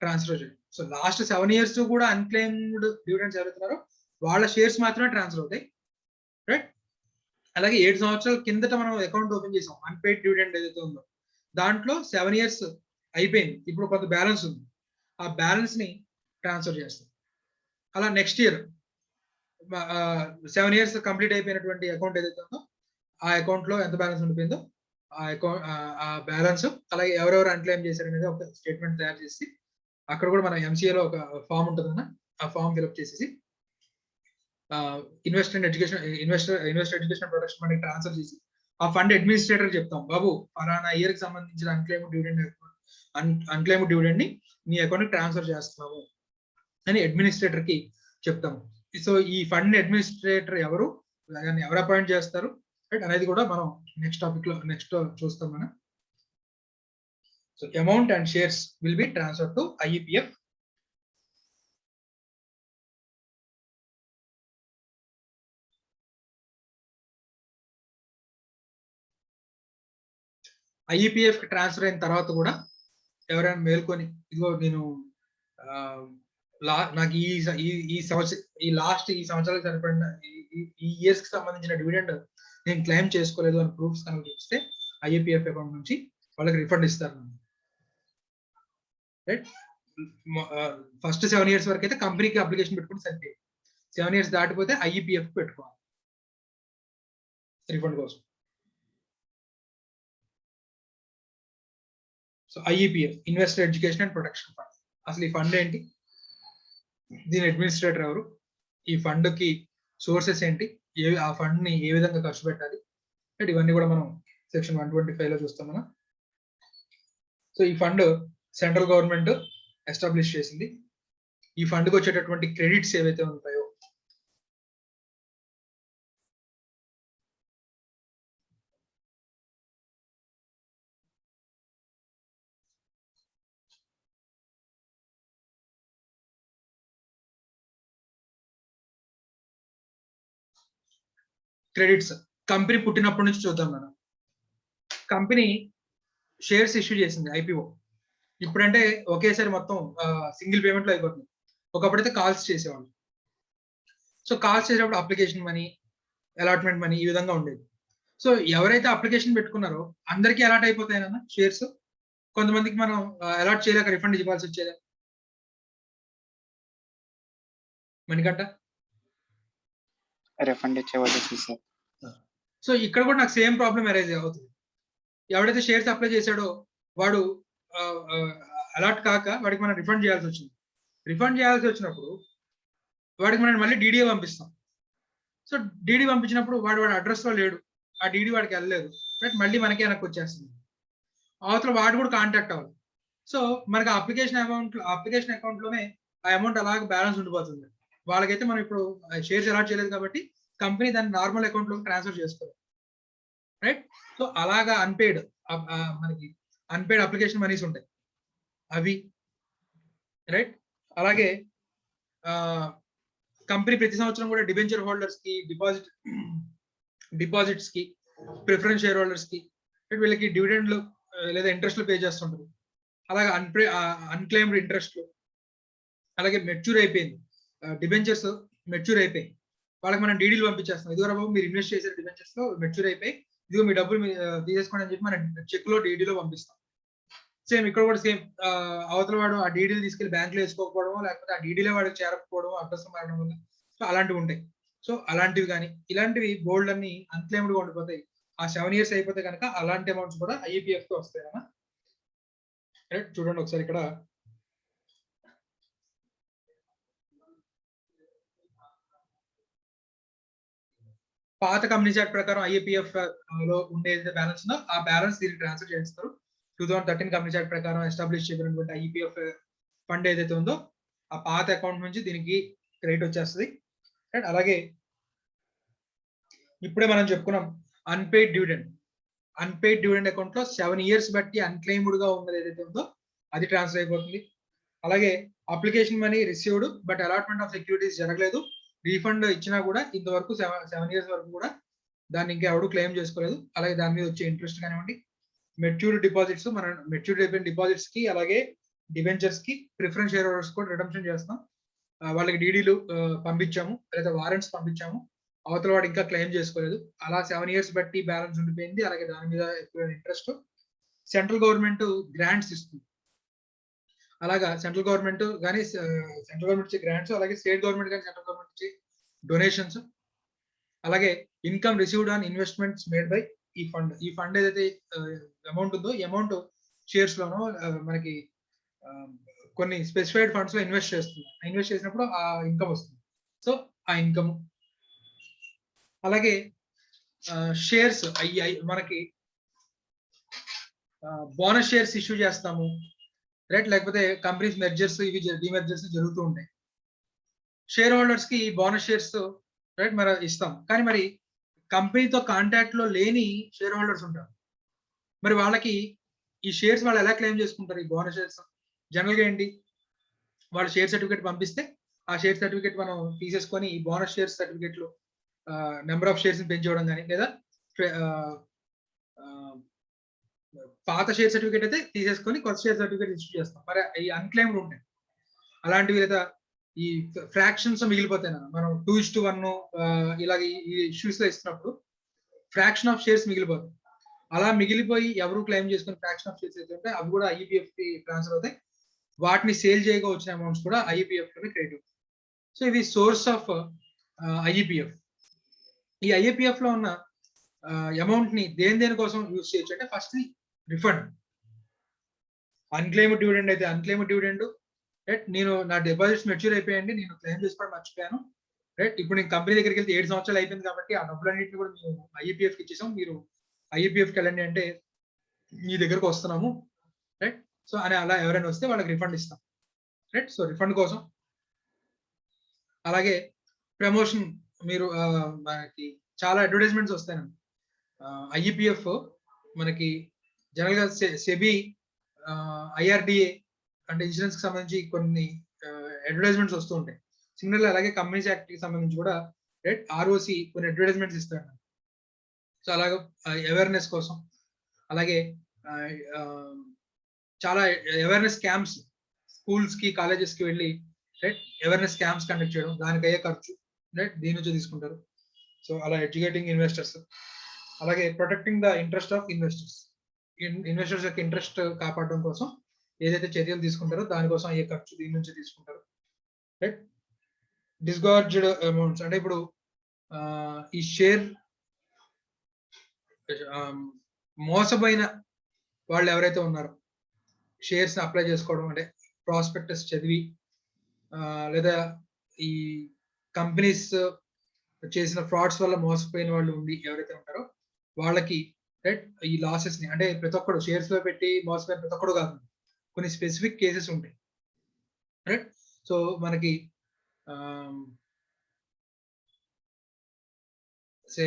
ట్రాన్స్ఫర్ చేయాలి. సో లాస్ట్ 7 years కూడా అన్క్లెయిమ్డ్ డివిడెండ్స్ ఎవరుతున్నారో వాళ్ళ షేర్స్ మాత్రమే ట్రాన్స్ఫర్ అవుతాయి. రైట్, అలాగే 7 సంవత్సరాల కిందట మనం అకౌంట్ ఓపెన్ చేసాం, అన్పెయిడ్ డివిడెండ్ ఏదైతే ఉందో దాంట్లో 7 years అయిపోయింది, ఇప్పుడు కొంత బ్యాలెన్స్ ఉంది, ఆ బ్యాలెన్స్ ని ట్రాన్స్ఫర్ చేస్తాం. అలా నెక్స్ట్ ఇయర్ 7 years కంప్లీట్ అయిపోయినటువంటి అకౌంట్ ఏదైతే ఉందో ఆ అకౌంట్ లో ఎంత బ్యాలెన్స్ ఉండిపోయిందో ఆ అకౌంట్ ఆ బ్యాలెన్స్, అలాగే ఎవరెవరు అన్క్లెయిమ్ చేశారనేది ఒక స్టేట్మెంట్ తయారు చేసి అక్కడ కూడా మన ఎంసీఏలో ఒక ఫామ్ ఉంటుందన్న, ఆ ఫామ్ ఫిల్అప్ చేసేసి investor education protection fund transfer చేసి ఆ ఫండ్ అడ్మినిస్ట్రేటర్ చెప్తాం, బాబు ఫలానా ఇయర్ కి సంబంధించిన అన్క్లెయిమ్ డివిడెండ్ ని మీ అకౌంట్ ట్రాన్స్ఫర్ చేస్తున్నాము అని అడ్మినిస్ట్రేటర్ కి చెప్తాము. సో ఈ ఫండ్ అడ్మినిస్ట్రేటర్ ఎవరు, దాన్ని ఎవరు అపాయింట్ చేస్తారు అనేది కూడా మనం నెక్స్ట్ టాపిక్ లో నెక్స్ట్ చూస్తాం మనం. So amount and shares will be transfer to IEPF. IEPF కి ట్రాన్స్ఫర్ అయిన తర్వాత కూడా ఎవరైనా మేల్కొని ఇదిగో నేను నాకు ఈ సంవత్సరం ఈ సంవత్సరాలకు సరిపడిన ఈ ఇయర్స్ కి సంబంధించిన డివిడెండ్ నేను క్లెయిమ్ చేసుకోలేదు అని ప్రూఫ్స్ కనుక చూస్తే ఐఈపీఎఫ్ అకౌంట్ నుంచి వాళ్ళకి రిఫండ్ ఇస్తారు. రైట్, ఫస్ట్ 7 years వరకు అయితే కంపెనీకి అప్లికేషన్ పెట్టుకుని సరిపోయింది, 7 years దాటిపోతే ఐఈపీఎఫ్ పెట్టుకోవాలి రిఫండ్ కోసం. So IEPF investor education and protection fund, అసలు ఈ ఫండ్ ఏంటి, దీని అడ్మినిస్ట్రేటర్ ఎవరు, ఈ ఫండ్ కి సోర్సెస్ ఏంటి, ఆ ఫండ్ ని ఏ విధంగా ఖర్చు పెట్టాలి, ఇవన్నీ కూడా మనం సెక్షన్ 125 లో చూస్తాం మనం. సో ఈ ఫండ్ సెంట్రల్ గవర్నమెంట్ ఎస్టాబ్లిష్ చేసింది. ఈ ఫండ్ కి వచ్చేటటువంటి క్రెడిట్స్ ఏవైతే ఉంటాయో క్రెడిట్స్ కంపెనీ పుట్టినప్పటి నుంచి చూద్దాం మనం. కంపెనీ షేర్స్ ఇష్యూ చేసింది ఐపీఓ, ఇప్పుడంటే ఒకేసారి మొత్తం సింగిల్ పేమెంట్ లో అయిపోతుంది, ఒకప్పుడైతే కాల్స్ చేసేవాళ్ళు. సో కాల్స్ చేసేటప్పుడు అప్లికేషన్ మనీ, అలాట్మెంట్ మనీ ఈ విధంగా ఉండేది. సో ఎవరైతే అప్లికేషన్ పెట్టుకున్నారో అందరికీ అలాట్ అయిపోతాయన్న షేర్స్, కొంతమందికి మనం అలాట్ చేయలేక రిఫండ్ ఇవ్వాల్సి వచ్చేదా మణికంట? రిఫండ్ ఇచ్చేవాళ్ళు. సో ఇక్కడ కూడా నాకు సేమ్ ప్రాబ్లం అరైజ్ అవుతుంది. ఎవడైతే షేర్స్ అప్లై చేశాడో వాడు అలాట్ కాక వాడికి మనం రిఫండ్ చేయాల్సి వచ్చింది. రిఫండ్ చేయాల్సి వచ్చినప్పుడు వాడికి మనం మళ్ళీ డీడీ పంపిస్తాం. సో డీడీ పంపించినప్పుడు వాడు అడ్రస్ లో లేడు, ఆ డీడీ వాడికి వెళ్ళలేదు, మళ్ళీ మనకి వెనక్కి వచ్చేస్తుంది. అవతల వాడు కూడా కాంటాక్ట్ అవ్వాలి. సో మనకి అప్లికేషన్ అకౌంట్ లోనే ఆ అమౌంట్ అలాగే బ్యాలెన్స్ ఉండిపోతుంది. వాళ్ళకైతే మనం ఇప్పుడు షేర్స్ అలాట్ చేయలేదు కాబట్టి కంపెనీ దాన్ని నార్మల్ అకౌంట్ లోకి ట్రాన్స్ఫర్ చేసుకోవాలి. రైట్, సో అలాగా మనకి అన్పెయిడ్ అప్లికేషన్ మనీస్ ఉంటాయి అవి. రైట్, అలాగే కంపెనీ ప్రతి సంవత్సరం కూడా డిబెంచర్ హోల్డర్స్ కి, డిపాజిట్స్ కి, ప్రిఫరెన్స్ షేర్ హోల్డర్స్ కి వీళ్ళకి డివిడెండ్లు లేదా ఇంట్రెస్ట్లు పే చేస్తుంటారు. అలాగే అన్క్లెయిమ్డ్ ఇంట్రెస్ట్లు, అలాగే మెచ్యూర్ అయిపోయింది డిబెంచర్స్, మెచ్యూర్ అయిపోయి వాళ్ళకి మనం డీడీలు పంపించేస్తాం. ఇదిగో బాబు మీరు ఇన్వెస్ట్ చేసే డిబెంచర్స్ లో మెచ్యూర్ అయిపోయి ఇదిగో మీ డబ్బులు తీసేసుకోండి అని చెప్పి మనం చెక్ లో డీడీలో పంపిస్తాం. సేమ్ ఇక్కడ కూడా సేమ్ అవతల వాడు ఆ డీడీలు తీసుకెళ్లి బ్యాంక్ లో వేసుకోకపోవడం, లేకపోతే ఆ డీడీలో వాడికి చేరకపోవడం, అడ్రస్ మారడం వల్ల సో అలాంటివి ఉంటాయి. సో అలాంటివి కానీ ఇలాంటివి బోల్డ్ అన్ని అన్క్లెయిమ్డ్ గా ఉండిపోతాయి. ఆ 7 years అయిపోతే కనుక అలాంటి అమౌంట్స్ కూడా ఐఈపీఎఫ్ తో వస్తాయి అన్న. రైట్, చూడండి ఒకసారి ఇక్కడ పాత కంపెనీస్ యాక్ట్ ప్రకారం ఐఈపీఎఫ్ లో ఉండే బ్యాలెన్స్ ఉందో ఆ బ్యాలెన్స్ దీనికి ట్రాన్స్ఫర్ చేస్తారు. 2013 కంపెనీస్ యాక్ట్ ప్రకారం ఎస్టాబ్లిష్ చేయబడినటువంటి ఐఈపీఎఫ్ ఫండ్ ఏదైతే ఉందో ఆ పాత అకౌంట్ నుంచి దీనికి క్రెడిట్ వచ్చేస్తుంది. రైట్, అలాగే ఇప్పుడే మనం చెప్పుకున్నాం అన్పెయిడ్ డివిడెండ్ అకౌంట్ లో 7 years బట్టి అన్క్లెయిమ్డ్ గా ఉన్నది ఏదైతే ఉందో అది ట్రాన్స్ఫర్ అయిపోతుంది. అలాగే application money received but allotment of securities జరగలేదు. రీఫండ్ ఇచ్చినా కూడా ఇంతవరకు 7 years వరకు కూడా దాన్ని ఇంకా ఎవరు క్లెయిమ్ చేసుకోలేదు. అలాగే దాని మీద వచ్చే ఇంట్రెస్ట్ కానివ్వండి, మెచ్యూర్ డిపాజిట్స్, మన మెచ్యూర్ అయిపోయిన డిపాజిట్స్ కి అలాగే డిబెంచర్స్ కి ప్రిఫరెన్స్ షేర్ హోల్డర్స్ కూడా రిడమ్షన్ చేస్తాం. వాళ్ళకి డీడీలు పంపించాము లేదా వారెంట్స్ పంపించాము. అవతల వాడు ఇంకా క్లెయిమ్ చేసుకోలేదు. అలా 7 years బట్టి బ్యాలెన్స్ ఉండిపోయింది. అలాగే దాని మీద ఎక్కువ ఇంట్రెస్ట్. సెంట్రల్ గవర్నమెంట్ గ్రాంట్స్ ఇస్తుంది. అలాగా సెంట్రల్ గవర్నమెంట్ కానీ సెంట్రల్ గవర్నమెంట్ ఇచ్చే గ్రాంట్స్, అలాగే స్టేట్ గవర్నమెంట్ కానీ సెంట్రల్ గవర్నమెంట్ ఇచ్చే డొనేషన్స్, అలాగే income received on investments made by ఈ ఫండ్. ఈ ఫండ్ ఏదైతే అమౌంట్ ఉందో ఈ అమౌంట్ షేర్స్ లోనో మనకి కొన్ని స్పెసిఫైడ్ ఫండ్స్ లో ఇన్వెస్ట్ చేస్తుంది. ఇన్వెస్ట్ చేసినప్పుడు ఆ ఇన్కమ్ వస్తుంది. సో ఆ ఇన్కమ్, అలాగే షేర్స్ మనకి బోనస్ షేర్స్ ఇష్యూ చేస్తాము, రైట్? లేకపోతే కంపెనీస్ మెర్జర్స్ ఇవి డిమెర్జర్స్ జరుగుతూ ఉంటాయి. షేర్ హోల్డర్స్ కి బోనస్ షేర్స్ రైట్ మరి ఇస్తాం. కానీ మరి కంపెనీతో కాంటాక్ట్ లో లేని షేర్ హోల్డర్స్ ఉంటారు. మరి వాళ్ళకి ఈ షేర్స్ వాళ్ళు ఎలా క్లెయిమ్ చేసుకుంటారు? ఈ బోనస్ షేర్స్ జనరల్ గా ఏంటి, వాళ్ళు షేర్ సర్టిఫికేట్ పంపిస్తే ఆ షేర్ సర్టిఫికేట్ మనం తీసేసుకొని ఈ బోనస్ షేర్ సర్టిఫికేట్ లో నెంబర్ ఆఫ్ షేర్స్ పెంచుకోవడం కానీ, లేదా పాత షేర్ సర్టిఫికేట్ అయితే తీసేసుకొని కొత్త షేర్ సర్టిఫికేట్ ఇష్యూ చేస్తాం. మరి ఈ అన్క్లెయిమ్డ్ ఉంటాయి అలాంటివి, లేదా ఈ ఫ్రాక్షన్స్ మిగిలిపోతాయి. మనం 2:1 ఇలాగ ఈ ఇష్యూస్ లో ఇస్తున్నప్పుడు ఫ్రాక్షన్ ఆఫ్ షేర్స్ మిగిలిపోతాయి. అలా మిగిలిపోయి ఎవరు క్లెయిమ్ చేసుకుని ఫ్రాక్షన్ ఆఫ్ షేర్స్ అయితే ఉంటాయి అవి కూడా ఐఈపీఎఫ్ కి ట్రాన్స్ఫర్ అవుతాయి. వాటిని సేల్ చేయగా వచ్చిన అమౌంట్స్ కూడా ఐఈపీఎఫ్ లోనే క్రెడిట్ అవుతాయి. సో ఇవి సోర్స్ ఆఫ్ ఐఈపీఎఫ్. ఈ ఐఈపీఎఫ్ లో ఉన్న అమౌంట్ ని దేనికోసం యూజ్ చేయొచ్చు అంటే, ఫస్ట్ రిఫండ్. అన్క్లెయిమ్ డివిడెండ్ అయితే అన్క్లెయిమ్ డివిడెండ్, రైట్? నేను నా డిపాజిట్స్ మెచ్యూర్ అయిపోయాయండి, నేను క్లెయిమ్ చేసుకోవడం మర్చిపోయాను, రైట్? ఇప్పుడు నేను కంపెనీ దగ్గరికి వెళ్తే 7 సంవత్సరాలు అయిపోయింది కాబట్టి ఆ డబ్బులన్నింటినీ కూడా మేము ఐఈపీఎఫ్ కి ఇచ్చేసాం, మీరు ఐఈపీఎఫ్ కి వెళ్ళండి అంటే మీ దగ్గరకు వస్తున్నాము, రైట్? సో అని అలా ఎవరైనా వస్తే వాళ్ళకి రిఫండ్ ఇస్తాం, రైట్? సో రిఫండ్ కోసం. అలాగే ప్రమోషన్, మీరు మనకి చాలా అడ్వర్టైజ్మెంట్స్ వస్తాయండి. ఐఈపీఎఫ్ మనకి జనరల్ గా సెబీ, ఐఆర్డిఏ అంటే ఇన్సూరెన్స్ కి సంబంధించి కొన్ని అడ్వర్టైజ్మెంట్స్ వస్తూ ఉంటాయి. సిమిలర్లీ అలాగే కంపెనీస్ యాక్ట్ కి సంబంధించి కూడా రైట్ ఆర్ఓసి కొన్ని అడ్వర్టైజ్మెంట్స్ ఇస్తాడు. సో అలాగే అవేర్నెస్ కోసం, అలాగే చాలా అవేర్నెస్ క్యాంప్స్ స్కూల్స్ కి కాలేజెస్ కి వెళ్ళి రైట్ అవేర్నెస్ క్యాంప్స్ కండక్ట్ చేయడం, దానికి అయ్యే ఖర్చు రైట్ దీని నుంచి తీసుకుంటారు. సో అలా ఎడ్యుకేటింగ్ ఇన్వెస్టర్స్, అలాగే protecting the interest of investors, investors యొక్క ఇంట్రెస్ట్ కాపాడడం కోసం ఏదైతే చర్యలు తీసుకుంటారో దానికోసం అయ్యే ఖర్చు దీని నుంచి తీసుకుంటారు, రైట్? డిస్గార్జ్డ్ అమౌంట్స్ అంటే ఇప్పుడు ఈ షేర్ మోసపోయిన వాళ్ళు ఎవరైతే ఉన్నారో షేర్స్ అప్లై చేసుకోవడం అంటే ప్రాస్పెక్టస్ చదివి లేదా ఈ కంపెనీస్ చేసిన ఫ్రాడ్స్ వల్ల మోసపోయిన వాళ్ళు ఉండి ఎవరైతే ఉంటారో వాళ్ళకి రైట్ ఈ లాసెస్ ని, అంటే ప్రతి ఒక్కడు షేర్స్ లో పెట్టి మోసపోయిన ప్రతి ఒక్కడు కాదు, కొన్ని స్పెసిఫిక్ కేసెస్ ఉంటాయి, రైట్? సో మనకి సే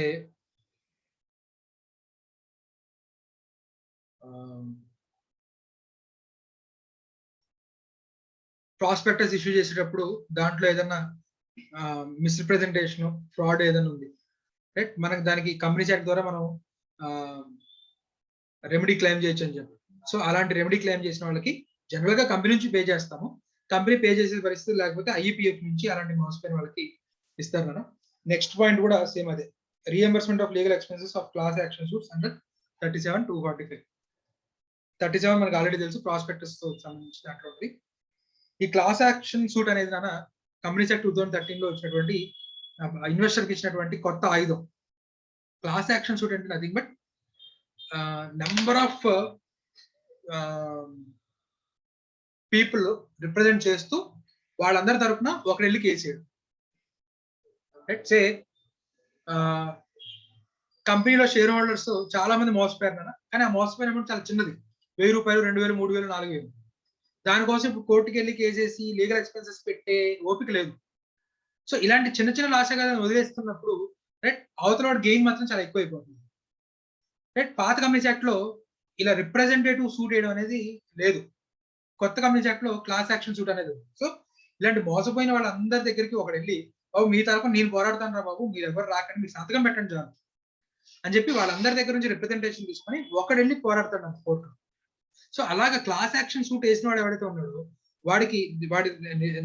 ప్రాస్పెక్టస్ ఇష్యూ చేసేటప్పుడు దాంట్లో ఏదైనా మిస్రిప్రజెంటేషన్, ఫ్రాడ్ ఏదైనా ఉంది, రైట్? మనకి దానికి కంపెనీస్ యాక్ట్ ద్వారా మనం రెమెడీ క్లెయిమ్ చేయొచ్చు అని చెప్పి. సో అలాంటి రెమెడీ క్లెయిమ్ చేసిన వాళ్ళకి జనరల్ గా కంపెనీ నుంచి పే చేస్తాము. కంపెనీ పే చేసే పరిస్థితి లేకపోతే ఐఈపీఎఫ్ నుంచి అలాంటి మోసపోయిన వాళ్ళకి ఇస్తారు మనం. నెక్స్ట్ పాయింట్ కూడా సేమ్ అదే, reimbursement of legal expenses of class action suits under 37(245). 37 మనకు ఆల్రెడీ తెలుసు, ప్రాస్పెక్టస్ తో సంబంధించిన అటువంటి. ఈ క్లాస్ యాక్షన్ సూట్ అనేది కంపెనీస్ యాక్ట్ 2013 లో వచ్చినటువంటి ఇన్వెస్టర్ కి ఇచ్చినటువంటి కొత్త ఆయుధం. క్లాస్ యాక్షన్ సూట్ అంటే nothing but number of people represent చేస్తూ వాళ్ళందరి తరఫున ఒకరు వెళ్ళి కేసు చేయడం. సే కంపెనీలో షేర్ హోల్డర్స్ చాలా మంది మోసపోయారు కదా, కానీ ఆ మోసపోయిన అమౌంట్ చాలా చిన్నది, 1000 రూపాయలు, 2000, 3000, 4000. దానికోసం ఇప్పుడు కోర్టుకి వెళ్ళి కేసేసి లీగల్ ఎక్స్పెన్సెస్ పెట్టే ఓపిక లేదు. సో ఇలాంటి చిన్న చిన్న లాసే కదా వదిలేస్తున్నప్పుడు రైట్ అవతల గెయిన్ మాత్రం చాలా ఎక్కువైపోతుంది, రైట్? పాత కంపెనీస్ యాక్ట్ లో ఇలా రిప్రజెంటేటివ్ సూట్ చేయడం అనేది లేదు. కొత్త కంపెనీస్ యాక్ట్ లో క్లాస్ యాక్షన్ సూట్ అనేది ఉంది. సో ఇలాంటి మోసపోయిన వాళ్ళందరి దగ్గరికి ఒకడు వెళ్ళి, బాబు మీ తరఫున నేను పోరాడతాను రా బాబు, మీరు ఎవరు రాకండి, మీరు సంతకం పెట్టండి చాలు అని చెప్పి వాళ్ళందరి దగ్గర నుంచి రిప్రజెంటేషన్ తీసుకొని ఒకడు వెళ్ళి పోరాడతాడు అంత కోర్టు. సో అలాగా క్లాస్ యాక్షన్ సూట్ వేసిన వాడు ఎవరైతే ఉన్నాడో వాడి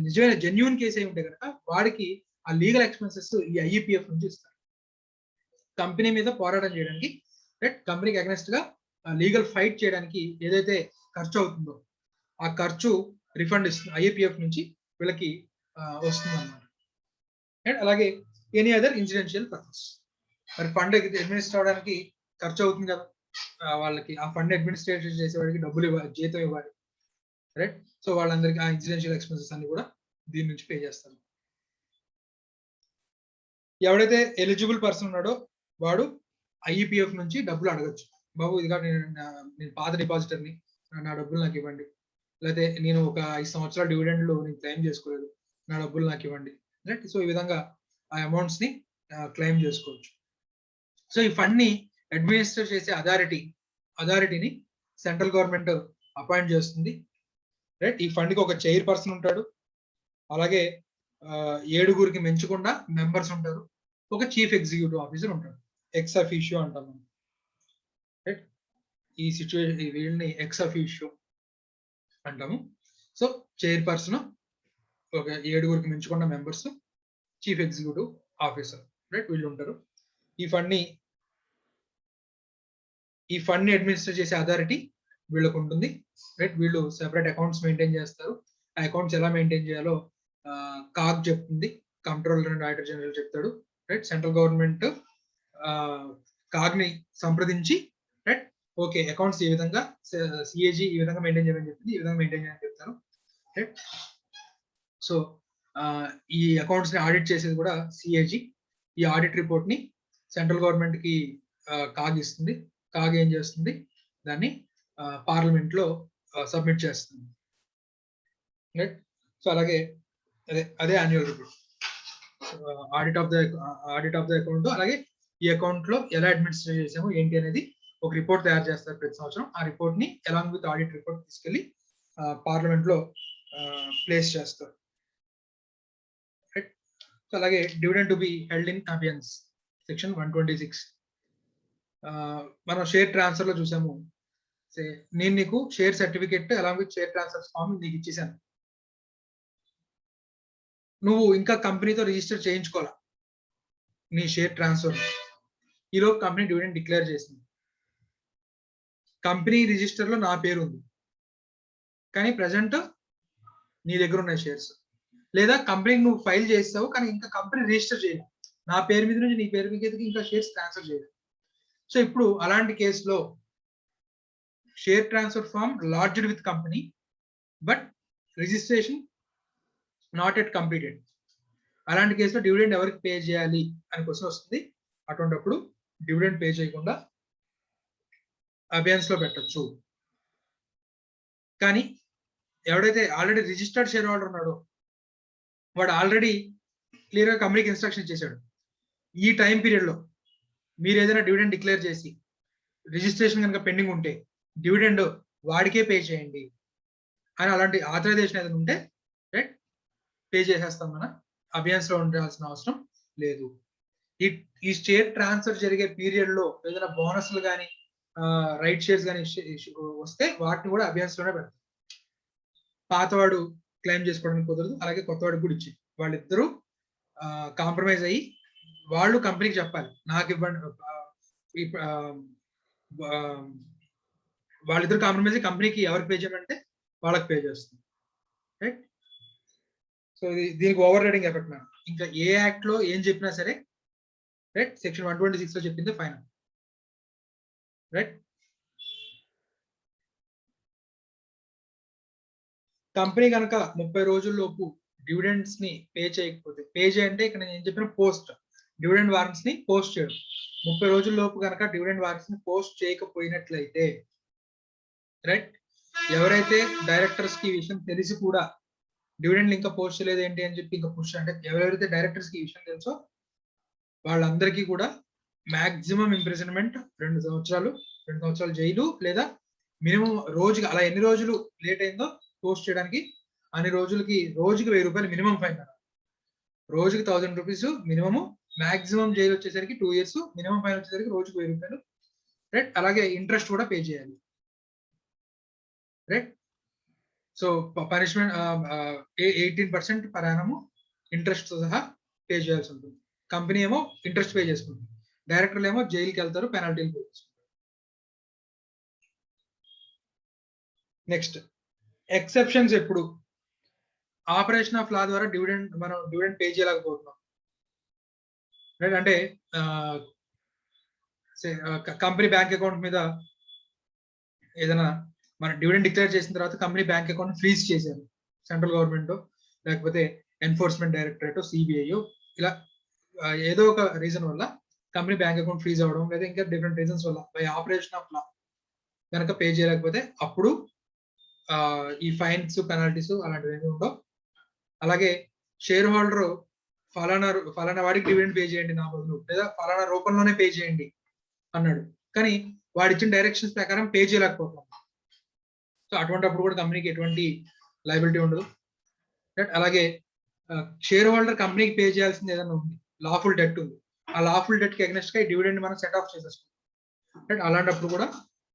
నిజమైన జెన్యున్ కేసు అయి ఉంటే కనుక వాడికి ఆ లీగల్ ఎక్స్పెన్సెస్ ఈ ఐఈపిఎఫ్ నుంచి ఇస్తారు. కంపెనీ మీద పోరాటం చేయడానికి, రైట్, కంపెనీకి అగెన్స్ట్ గా లీగల్ ఫైట్ చేయడానికి ఏదైతే ఖర్చు అవుతుందో ఆ ఖర్చు రిఫండ్ ఇస్తుంది ఐఈపిఎఫ్ నుంచి వీళ్ళకి వస్తుంది అన్నమాట. రైట్, అలాగే ఎనీ అదర్ ఇన్సిడెన్షియల్ పర్పస్, మరి ఫండ్ అడ్మినిస్టర్ అవడానికి ఖర్చు అవుతుంది కదా, వాళ్ళకి ఆ ఫండ్ అడ్మినిస్ట్రేషన్ చేసే వాడికి డబ్బులు ఇవ్వాలి, జీతం ఇవ్వాలి, రైట్. సో వాళ్ళందరికీ ఆ ఇన్సిడెన్షియల్ ఎక్స్పెన్సెస్ అన్ని కూడా దీని నుంచి పే చేస్తారు. ఎవడైతే ఎలిజిబుల్ పర్సన్ ఉన్నాడో వాడు ఐఈపిఎఫ్ నుంచి డబ్బులు అడగచ్చు. బాబు ఇదిగా నేను పాత డిపాజిటర్ని, నా డబ్బులు నాకు ఇవ్వండి, లేకపోతే నేను ఒక 5 సంవత్సరాల డివిడెండ్లు నేను క్లెయిమ్ చేసుకోలేదు, నా డబ్బులు నాకు ఇవ్వండి, రైట్. సో ఈ విధంగా ఆ అమౌంట్స్ ని క్లెయిమ్ చేసుకోవచ్చు. సో ఈ ఫండ్ ని అడ్మినిస్టర్ చేసే అథారిటీని సెంట్రల్ గవర్నమెంట్ అపాయింట్ చేస్తుంది, రైట్. ఈ ఫండ్ కి ఒక చైర్ పర్సన్ ఉంటాడు, అలాగే 7గురికి మించకుండా మెంబర్స్ ఉంటారు, ఒక చీఫ్ ఎగ్జిక్యూటివ్ ఆఫీసర్ ఉంటాడు, ఎక్స్ అఫీషియో అంటాం మనం, రైట్. ఈ సిచ్యువేషన్ వీళ్ళని ఎక్స్ అఫీషియో అంటాము. సో చైర్ పర్సన్, ఒక 7గురికి మించకుండా members, chief executive officer, right, వీళ్ళు ఉంటారు. ఈ ఫండ్ ని అడ్మినిస్టర్ చేసే అథారిటీ వీళ్ళకు ఉంటుంది, రైట్. వీళ్ళు సెపరేట్ అకౌంట్స్ మెయింటైన్ చేస్తారు. ఆ అకౌంట్స్ ఎలా మెయింటైన్ చేయాలో కాగ్ చెప్తుంది, కంట్రోలర్ అండ్ ఆడిటర్ జనరల్ చెప్తాడు, రైట్. సెంట్రల్ గవర్నమెంట్ కాగ్ ని సంప్రదించి, రైట్, ఓకే అకౌంట్స్ ఈ విధంగా సిఏజీ ఈ విధంగా మెయింటైన్ చేయాలని చెప్తుంది, ఈ విధంగా మెయింటైన్ చేయాలని చెప్తారు, రైట్. సో ఈ అకౌంట్స్ ని ఆడిట్ చేసేది కూడా సిఏజీ. ఈ ఆడిట్ రిపోర్ట్ ని సెంట్రల్ గవర్నమెంట్ కి కాగ్ ఇస్తుంది. కాగ్ ఏం చేస్తుంది, దాన్ని పార్లమెంట్ లో సబ్మిట్ చేస్తుంది, రైట్. సో అలాగే అదే annual report, audit of the account, అలాగే ఈ అకౌంట్ లో ఎలా అడ్మినిస్ట్రేట్ చేసాము ఏంటి అనేది ఒక రిపోర్ట్ తయారు చేస్తారు ప్రతి సంవత్సరం. ఆ రిపోర్ట్ ని అలాంగ్ విత్ ఆడిట్ రిపోర్ట్ తీసుకెళ్లి పార్లమెంట్ లో ప్లేస్ చేస్తారు, రైట్. సో అలాగే dividend to be held in abeyance, section 126. మనం షేర్ ట్రాన్స్ఫర్ లో చూసాము, నేను నీకు share certificate along with share transfer form నీకు ఇచ్చేసాను, నువ్వు ఇంకా కంపెనీతో రిజిస్టర్ చేయించుకోవాలా నీ షేర్ ట్రాన్స్ఫర్, ఈలో కంపెనీ డివిడెండ్ డిక్లేర్ చేసింది, కంపెనీ రిజిస్టర్ లో నా పేరు ఉంది కానీ ప్రజెంట్ నీ దగ్గర ఉన్న షేర్స్, లేదా కంపెనీకి నువ్వు ఫైల్ చేస్తావు కానీ ఇంకా కంపెనీ రిజిస్టర్ చేయలేదు, నా పేరు మీద నుంచి నీ పేరు మీద ఇంకా షేర్స్ ట్రాన్స్ఫర్ చేయలేదు. సో ఇప్పుడు అలాంటి కేసులో share transfer form lodged with company but registration not yet completed, అలాంటి కేసులో డివిడెండ్ ఎవరికి పే చేయాలి అని క్వశ్చన్ వస్తుంది. అటువంటిప్పుడు డివిడెండ్ పే చేయకుండా అబియన్స్ లో పెట్టచ్చు. కానీ ఎవడైతే ఆల్రెడీ రిజిస్టర్డ్ షేర్ హోల్డర్ ఉన్నాడో వాడు ఆల్రెడీ క్లియర్ గా కంపెనీకి ఇన్స్ట్రక్షన్ ఇచ్చేసాడు, ఈ టైం పీరియడ్ లో మీరు ఏదైనా డివిడెండ్ డిక్లేర్ చేసి రిజిస్ట్రేషన్ కనుక పెండింగ్ ఉంటే డివిడెండ్ వాడికే పే చేయండి అని అలాంటి ఆథరైజేషన్ ఏదైనా ఉంటే, రైట్, పే చేసేస్తాం. మన అబియన్స్ లో ఉండాల్సిన అవసరం లేదు. ఈ షేర్ ట్రాన్స్ఫర్ జరిగే పీరియడ్ లో ఏదైనా బోనస్లు కానీ రైట్ షేర్స్ కానీ వస్తే వాటిని కూడా అబియన్స్ లోనే పెడతాం. పాతవాడు క్లెయిమ్ చేసుకోవడానికి కుదరదు, అలాగే కొత్తవాడికి కూడా ఇచ్చి వాళ్ళిద్దరూ కాంప్రమైజ్ అయ్యి వాళ్ళు కంపెనీకి చెప్పాలి నాకు ఇవ్వండి, వాళ్ళిద్దరు కాంప్రమైజ్ అయ్యి కంపెనీకి ఎవరికి పే చేయమంటే వాళ్ళకి పే చేస్తుంది, రైట్. సో దీనికి ఓవర్ రైడింగ్ ఎఫెక్ట్ మేడం. ఇంకా ఏ యాక్ట్ లో ఏం చెప్పినా సరే, రైట్, సెక్షన్ 126 లో చెప్పింది ఫైనల్, రైట్. కంపెనీ కనుక 30 రోజుల్లోపు డివిడెండ్స్ ని పే చేయకపోతే, పే చేయంటే ఇక్కడ నేను చెప్పిన పోస్ట్ డివిడెండ్ వారెంట్స్ ని పోస్ట్ చేయడం, 30 రోజుల్లోపు కనుక డివిడెండ్ వారెంట్స్ ని పోస్ట్ చేయకపోయినట్లయితే, రైట్, ఎవరైతే డైరెక్టర్స్ కి ఈ విషయం తెలిసి కూడా డివిడెండ్ ఇంకా పోస్ట్ చేయలేదు ఏంటి అని చెప్పి ఇంకా పుష్, అంటే ఎవరైతే డైరెక్టర్స్ కి ఈ విషయం తెలుసో వాళ్ళందరికీ కూడా మాక్సిమం ఇంప్రిజన్మెంట్ 2 సంవత్సరాలు జైలు, లేదా మినిమం రోజుకి అలా ఎన్ని రోజులు లేట్ అయిందో పోస్ట్ చేయడానికి అన్ని రోజులకి రోజుకి 1000 రూపాయలు మినిమం ఫైన్, రోజుకి 1000 రూపీస్ మినిమము, మాక్సిమం జైలు వచ్చేసరికి 2 years, మినిమం ఫైన్ వచ్చేసరికి రోజుకి 1000 రూపాయలు. రైట్, అలాగే ఇంట్రెస్ట్ కూడా పే చేయాలి. Right, so punishment 18% per annum interest తో సహా పే చేయాల్సి ఉంటుంది. కంపెనీ ఏమో ఇంట్రెస్ట్ పే చేసుకుంటుంది, డైరెక్టర్లు ఏమో జైలుకి వెళ్తారు, పెనాల్టీలు పే చేసుకుంటారు. Next exceptions. ఎప్పుడు ఆపరేషన్ ఆఫ్ లా ద్వారా మనం డివిడెండ్ పే చేయలేకపోతున్నాం. రైట్, అంటే కంపెనీ బ్యాంక్ అకౌంట్ మీద ఏదైనా మన డివిడెండ్ డిక్లేర్ చేసిన తర్వాత కంపెనీ బ్యాంక్ అకౌంట్ ఫ్రీజ్ చేశారు సెంట్రల్ గవర్నమెంట్, లేకపోతే ఎన్ఫోర్స్మెంట్ డైరెక్టరేట్, సిబిఐ, ఇలా ఏదో ఒక రీజన్ వల్ల కంపెనీ బ్యాంక్ అకౌంట్ ఫ్రీజ్ అవ్వడం, లేదా ఇంకా డిఫరెంట్ రీజన్స్ వల్ల బై ఆపరేషన్ ఆఫ్ లా కనుక పే చేయలేకపోతే అప్పుడు ఈ ఫైన్స్, పెనాల్టీస్ అలాంటివి ఏమి ఉండవు. అలాగే షేర్ హోల్డర్ ఫలానా వాడికి డివిడెండ్ పే చేయండి నా బదులు, లేదా ఫలానా రూపంలోనే పే చేయండి అన్నాడు, కానీ వాడు ఇచ్చిన డైరెక్షన్స్ ప్రకారం పే చేయలేకపోతున్నాం. సో అటువంటిప్పుడు కూడా కంపెనీకి ఎటువంటి లయబిలిటీ ఉండదు. అలాగే షేర్ హోల్డర్ కంపెనీకి పే చేయాల్సింది ఏదైనా ఉంది, లాఫుల్ డెట్ ఉంది, ఆ లాఫుల్ డెట్ కి అగెన్స్ట్ గా డివిడెండ్ మనం సెట్ ఆఫ్ చేసేస్తాం. రైట్, అలాంటప్పుడు కూడా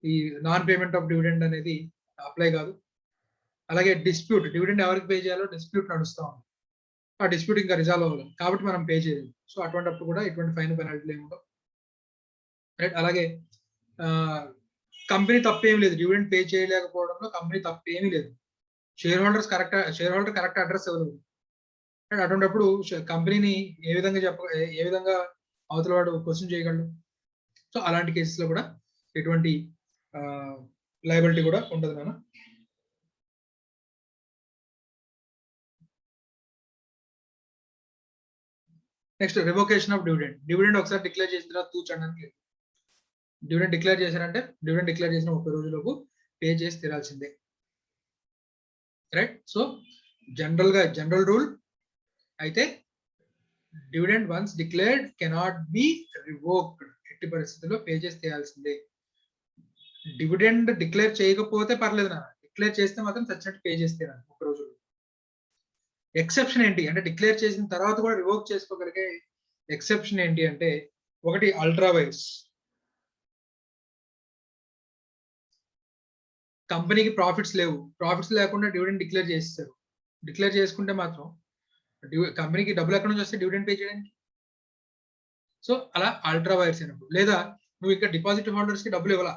ఈ నాన్ పేమెంట్ ఆఫ్ డివిడెండ్ అనేది అప్లై కాదు. అలాగే డిస్ప్యూట్, డివిడెండ్ ఎవరికి పే చేయాలో డిస్ప్యూట్ నడుస్తూ ఉంది, ఆ డిస్ప్యూట్ ఇంకా రిజాల్వ్ అవ్వలేదు కాబట్టి మనం పే చేయలేదు. సో అటువంటిప్పుడు కూడా ఎటువంటి ఫైన్, పెనాల్టీలు ఏమి ఉండవు. రైట్, అలాగే కంపెనీ తప్పేమీ లేదు, డివిడెండ్ పే చేయలేకపోవడంలో కంపెనీ తప్పేమీ లేదు. షేర్ హోల్డర్ కరెక్ట్ అడ్రస్ ఇవ్వలేదు. అటువంటిప్పుడు కంపెనీని ఏ విధంగా అవతల వాడు క్వశ్చన్ చేయగలడు. సో అలాంటి కేసెస్ లో కూడా ఎటువంటి లయబిలిటీ కూడా ఉండదు నాన్న. Next revocation of dividend. Dividend ఒకసారి డిక్లేర్ చేసిన తర్వాత తూచడానికి, డివిడెండ్ డిక్లేర్ చేశారంటే డివిడెండ్ డిక్లేర్ చేసిన 30 రోజులకు పే చేసి తీరాల్సిందే. రైట్, సో జనరల్ రూల్ అయితే dividend once declared cannot be revoked, ఎట్టి పరిస్థితుల్లో పే చేసి తీయాల్సిందే. డివిడెండ్ డిక్లేర్ చేయకపోతే పర్లేదు నా, డిక్లేర్ చేస్తే మాత్రం చచ్చినట్టు పే చేస్తే 30 రోజులు. ఎక్సెప్షన్ ఏంటి అంటే డిక్లేర్ చేసిన తర్వాత కూడా రివోక్ చేసుకోగలిగే ఎక్సెప్షన్ ఏంటి అంటే, ఒకటి అల్ట్రా వైర్స్. కంపెనీకి ప్రాఫిట్స్ లేవు, ప్రాఫిట్స్ లేకుండా డివిడెండ్ డిక్లేర్ చేస్తారు, డిక్లేర్ చేసుకుంటే మాత్రం కంపెనీకి డబ్బులు ఎక్కడ నుంచి వస్తే డివిడెండ్ పే చేయడానికి. సో అలా అల్ట్రా వైర్స్ అయినప్పుడు, లేదా నువ్వు ఇక్కడ డిపాజిట్ హోల్డర్స్ కి డబ్బులు ఇవ్వాలా,